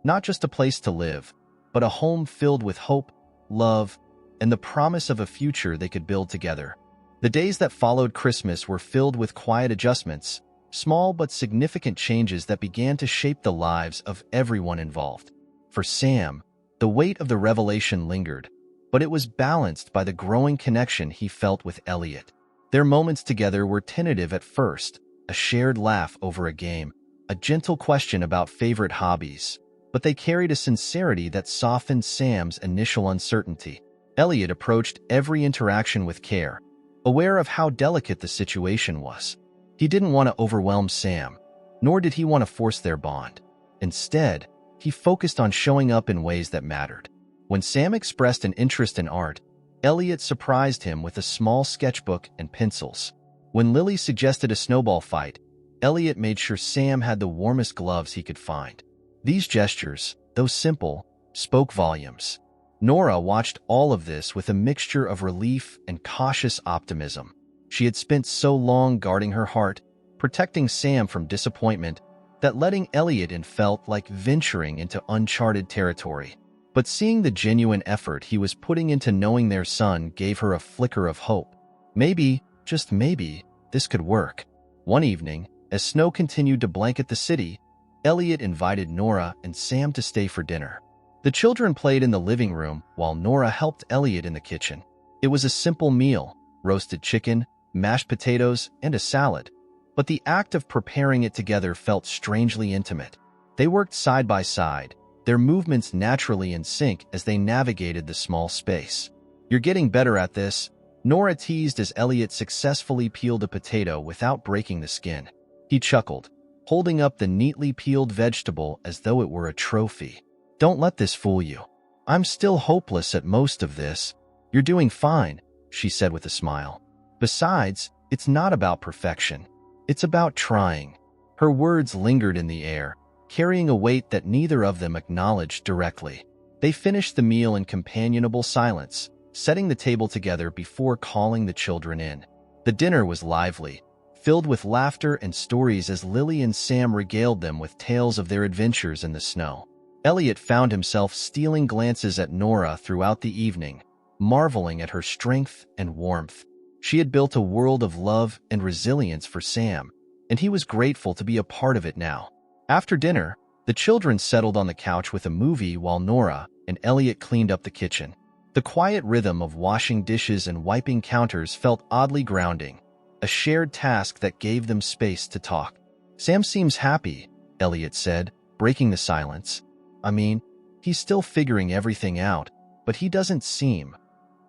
Not just a place to live, but a home filled with hope, love, and the promise of a future they could build together. The days that followed Christmas were filled with quiet adjustments, small but significant changes that began to shape the lives of everyone involved. For Sam, the weight of the revelation lingered, but it was balanced by the growing connection he felt with Elliot. Their moments together were tentative at first, a shared laugh over a game, a gentle question about favorite hobbies, but they carried a sincerity that softened Sam's initial uncertainty. Elliot approached every interaction with care, aware of how delicate the situation was. He didn't want to overwhelm Sam, nor did he want to force their bond. Instead, he focused on showing up in ways that mattered. When Sam expressed an interest in art, Elliot surprised him with a small sketchbook and pencils. When Lily suggested a snowball fight, Elliot made sure Sam had the warmest gloves he could find. These gestures, though simple, spoke volumes. Nora watched all of this with a mixture of relief and cautious optimism. She had spent so long guarding her heart, protecting Sam from disappointment, that letting Elliot in felt like venturing into uncharted territory. But seeing the genuine effort he was putting into knowing their son gave her a flicker of hope. Maybe, just maybe, this could work. One evening, as snow continued to blanket the city, Elliot invited Nora and Sam to stay for dinner. The children played in the living room while Nora helped Elliot in the kitchen. It was a simple meal, roasted chicken, mashed potatoes, and a salad. But the act of preparing it together felt strangely intimate. They worked side by side, their movements naturally in sync as they navigated the small space. "You're getting better at this," Nora teased as Elliot successfully peeled a potato without breaking the skin. He chuckled, holding up the neatly peeled vegetable as though it were a trophy. "Don't let this fool you. I'm still hopeless at most of this." "You're doing fine," she said with a smile. "Besides, it's not about perfection. It's about trying." Her words lingered in the air, carrying a weight that neither of them acknowledged directly. They finished the meal in companionable silence, setting the table together before calling the children in. The dinner was lively, filled with laughter and stories as Lily and Sam regaled them with tales of their adventures in the snow. Elliot found himself stealing glances at Nora throughout the evening, marveling at her strength and warmth. She had built a world of love and resilience for Sam, and he was grateful to be a part of it now. After dinner, the children settled on the couch with a movie while Nora and Elliot cleaned up the kitchen. The quiet rhythm of washing dishes and wiping counters felt oddly grounding, a shared task that gave them space to talk. "Sam seems happy," Elliot said, breaking the silence. "I mean, he's still figuring everything out, but he doesn't seem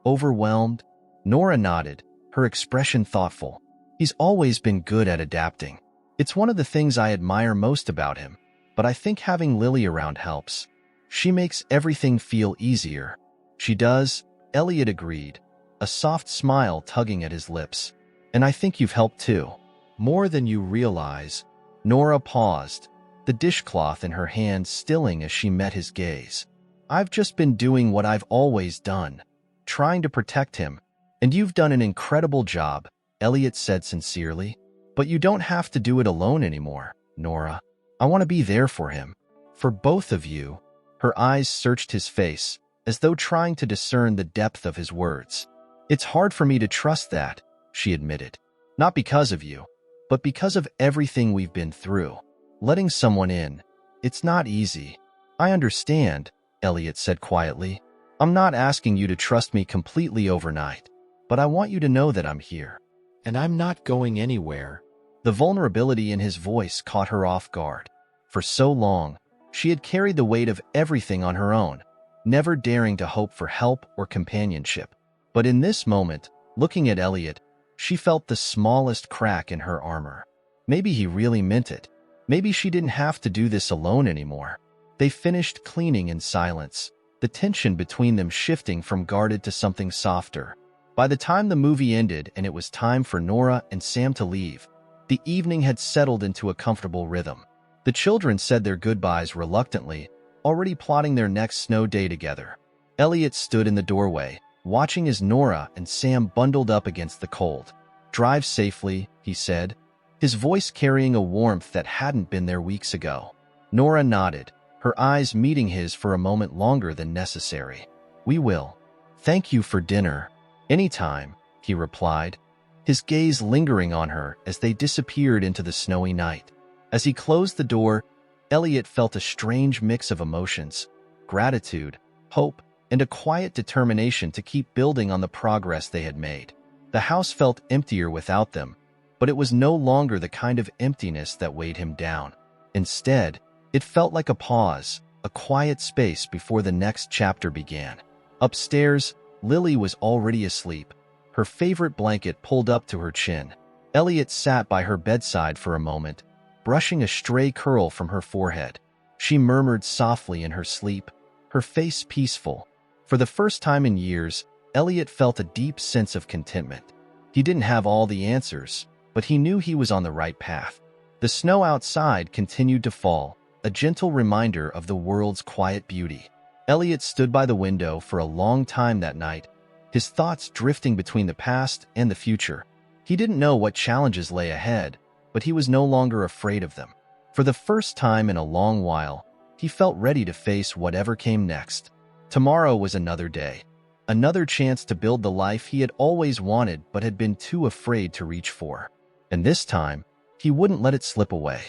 overwhelmed." Nora nodded, her expression thoughtful. "He's always been good at adapting. It's one of the things I admire most about him, but I think having Lily around helps. She makes everything feel easier." "She does," Elliot agreed, a soft smile tugging at his lips. "And I think you've helped too. More than you realize." Nora paused, the dishcloth in her hand stilling as she met his gaze. "I've just been doing what I've always done, trying to protect him, and you've done an incredible job," Elliot said sincerely. "But you don't have to do it alone anymore, Nora. I want to be there for him. For both of you." Her eyes searched his face, as though trying to discern the depth of his words. "It's hard for me to trust that," she admitted. "Not because of you, but because of everything we've been through. Letting someone in, it's not easy." "I understand," Elliot said quietly. "I'm not asking you to trust me completely overnight, but I want you to know that I'm here. And I'm not going anywhere." The vulnerability in his voice caught her off guard. For so long, She had carried the weight of everything on her own, never daring to hope for help or companionship. But in this moment, looking at Elliot, she felt the smallest crack in her armor. Maybe he really meant it. Maybe she didn't have to do this alone anymore. They finished cleaning in silence, the tension between them shifting from guarded to something softer. By the time the movie ended and it was time for Nora and Sam to leave, the evening had settled into a comfortable rhythm. The children said their goodbyes reluctantly, already plotting their next snow day together. Elliot stood in the doorway, watching as Nora and Sam bundled up against the cold. "Drive safely," he said, his voice carrying a warmth that hadn't been there weeks ago. Nora nodded, her eyes meeting his for a moment longer than necessary. "We will. Thank you for dinner." "Anytime," he replied, his gaze lingering on her as they disappeared into the snowy night. As he closed the door, Elliot felt a strange mix of emotions: gratitude, hope, and a quiet determination to keep building on the progress they had made. The house felt emptier without them, but it was no longer the kind of emptiness that weighed him down. Instead, it felt like a pause, a quiet space before the next chapter began. Upstairs, Lily was already asleep, her favorite blanket pulled up to her chin. Elliot sat by her bedside for a moment, brushing a stray curl from her forehead. She murmured softly in her sleep, her face peaceful. For the first time in years, Elliot felt a deep sense of contentment. He didn't have all the answers, but he knew he was on the right path. The snow outside continued to fall, a gentle reminder of the world's quiet beauty. Elliot stood by the window for a long time that night, his thoughts drifting between the past and the future. He didn't know what challenges lay ahead, but he was no longer afraid of them. For the first time in a long while, he felt ready to face whatever came next. Tomorrow was another day, another chance to build the life he had always wanted but had been too afraid to reach for. And this time, he wouldn't let it slip away.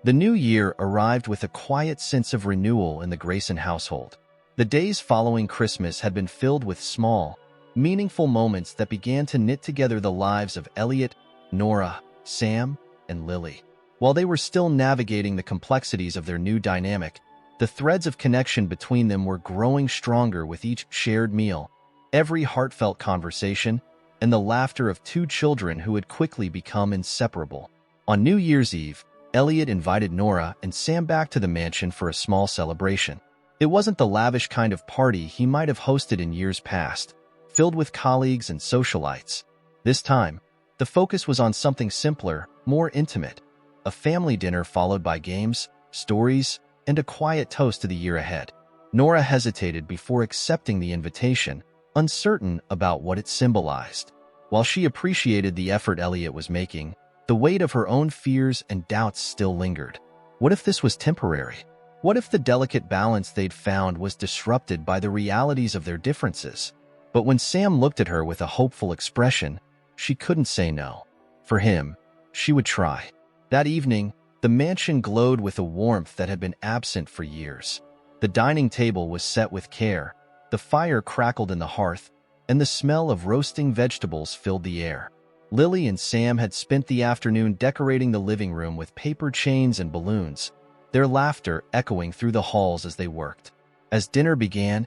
The new year arrived with a quiet sense of renewal in the Grayson household. The days following Christmas had been filled with small, meaningful moments that began to knit together the lives of Elliot, Nora, Sam, and Lily. While they were still navigating the complexities of their new dynamic, the threads of connection between them were growing stronger with each shared meal, every heartfelt conversation, and the laughter of two children who had quickly become inseparable. On New Year's Eve, Elliot invited Nora and Sam back to the mansion for a small celebration. It wasn't the lavish kind of party he might have hosted in years past, filled with colleagues and socialites. This time, the focus was on something simpler, more intimate: a family dinner followed by games, stories, and a quiet toast to the year ahead. Nora hesitated before accepting the invitation, uncertain about what it symbolized. While she appreciated the effort Elliot was making, the weight of her own fears and doubts still lingered. What if this was temporary? What if the delicate balance they'd found was disrupted by the realities of their differences? But when Sam looked at her with a hopeful expression, she couldn't say no. For him, she would try. That evening, the mansion glowed with a warmth that had been absent for years. The dining table was set with care, the fire crackled in the hearth, and the smell of roasting vegetables filled the air. Lily and Sam had spent the afternoon decorating the living room with paper chains and balloons, their laughter echoing through the halls as they worked. As dinner began,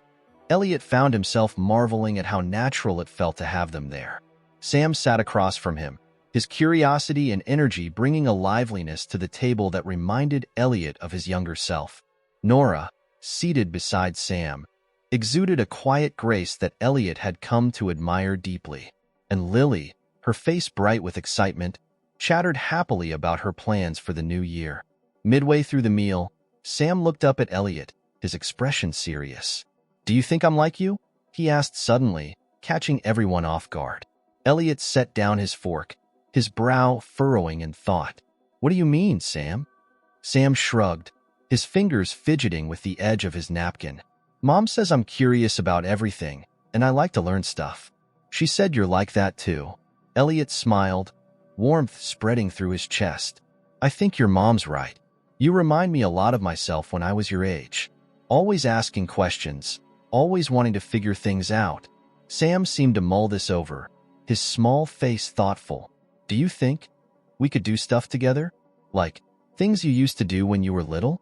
Elliot found himself marveling at how natural it felt to have them there. Sam sat across from him, his curiosity and energy bringing a liveliness to the table that reminded Elliot of his younger self. Nora, seated beside Sam, exuded a quiet grace that Elliot had come to admire deeply. And Lily, her face bright with excitement, chattered happily about her plans for the new year. Midway through the meal, Sam looked up at Elliot, his expression serious. "Do you think I'm like you?" he asked suddenly, catching everyone off guard. Elliot set down his fork, his brow furrowing in thought. "What do you mean, Sam?" Sam shrugged, his fingers fidgeting with the edge of his napkin. "Mom says I'm curious about everything, and I like to learn stuff. She said you're like that too." Elliot smiled, warmth spreading through his chest. "I think your mom's right. You remind me a lot of myself when I was your age. Always asking questions, always wanting to figure things out." Sam seemed to mull this over, his small face thoughtful. "Do you think we could do stuff together? Like things you used to do when you were little?"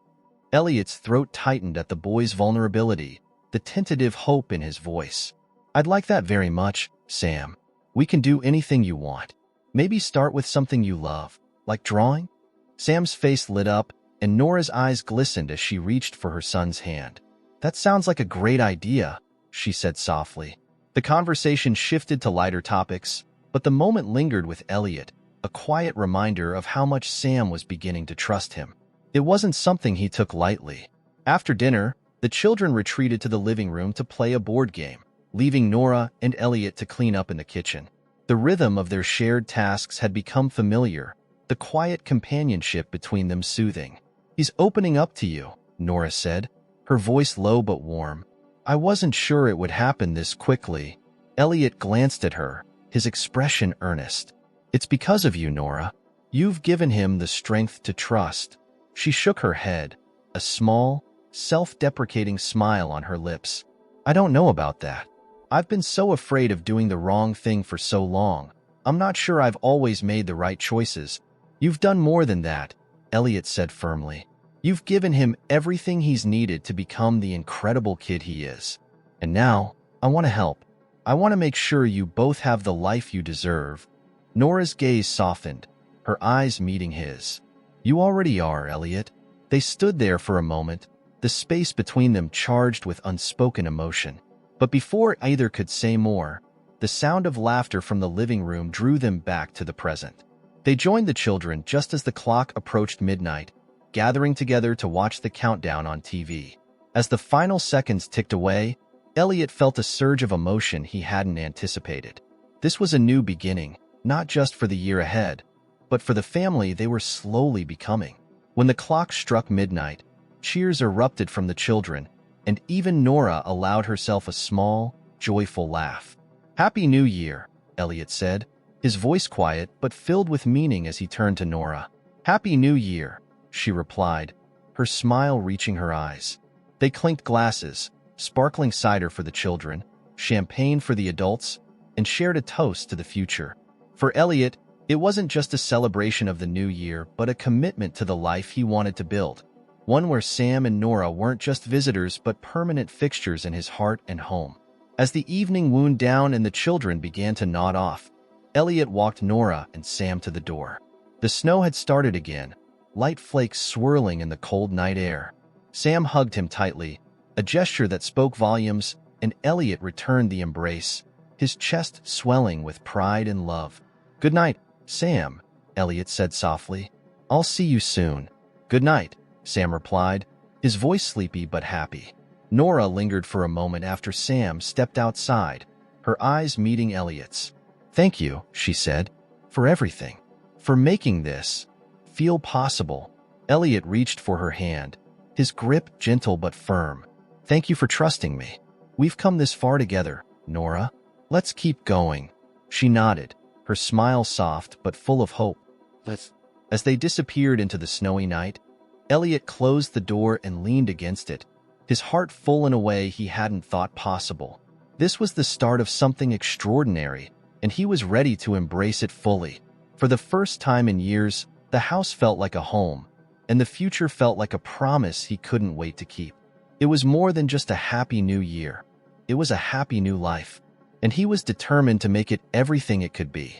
Elliot's throat tightened at the boy's vulnerability, the tentative hope in his voice. I'd like that very much, Sam. We can do anything you want. Maybe start with something you love, like drawing? Sam's face lit up, and Nora's eyes glistened as she reached for her son's hand. That sounds like a great idea, she said softly. The conversation shifted to lighter topics, but the moment lingered with Elliot, a quiet reminder of how much Sam was beginning to trust him. It wasn't something he took lightly. After dinner, the children retreated to the living room to play a board game, leaving Nora and Elliot to clean up in the kitchen. The rhythm of their shared tasks had become familiar, the quiet companionship between them soothing. He's opening up to you, Nora said, her voice low but warm. I wasn't sure it would happen this quickly. Elliot glanced at her, his expression earnest. It's because of you, Nora. You've given him the strength to trust. She shook her head, a small, self-deprecating smile on her lips. I don't know about that. I've been so afraid of doing the wrong thing for so long. I'm not sure I've always made the right choices. You've done more than that, Elliot said firmly. You've given him everything he's needed to become the incredible kid he is. And now, I want to help. I want to make sure you both have the life you deserve. Nora's gaze softened, her eyes meeting his. You already are, Elliot. They stood there for a moment, the space between them charged with unspoken emotion. But before either could say more, the sound of laughter from the living room drew them back to the present. They joined the children just as the clock approached midnight, gathering together to watch the countdown on TV. As the final seconds ticked away, Elliot felt a surge of emotion he hadn't anticipated. This was a new beginning, not just for the year ahead, but for the family they were slowly becoming. When the clock struck midnight, cheers erupted from the children, and even Nora allowed herself a small, joyful laugh. Happy New Year, Elliot said, his voice quiet but filled with meaning as he turned to Nora. Happy New Year, she replied, her smile reaching her eyes. They clinked glasses, sparkling cider for the children, champagne for the adults, and shared a toast to the future. For Elliot, it wasn't just a celebration of the new year, but a commitment to the life he wanted to build. One where Sam and Nora weren't just visitors but permanent fixtures in his heart and home. As the evening wound down and the children began to nod off, Elliot walked Nora and Sam to the door. The snow had started again, light flakes swirling in the cold night air. Sam hugged him tightly, a gesture that spoke volumes, and Elliot returned the embrace, his chest swelling with pride and love. Good night, Sam, Elliot said softly. I'll see you soon. Good night, Sam replied, his voice sleepy but happy. Nora lingered for a moment after Sam stepped outside, her eyes meeting Elliot's. Thank you, she said, for everything. For making this feel possible. Elliot reached for her hand, his grip gentle but firm. Thank you for trusting me. We've come this far together, Nora. Let's keep going. She nodded, her smile soft but full of hope. As they disappeared into the snowy night, Elliot closed the door and leaned against it, his heart full in a way he hadn't thought possible. This was the start of something extraordinary, and he was ready to embrace it fully. For the first time in years, the house felt like a home, and the future felt like a promise he couldn't wait to keep. It was more than just a happy new year. It was a happy new life, and he was determined to make it everything it could be.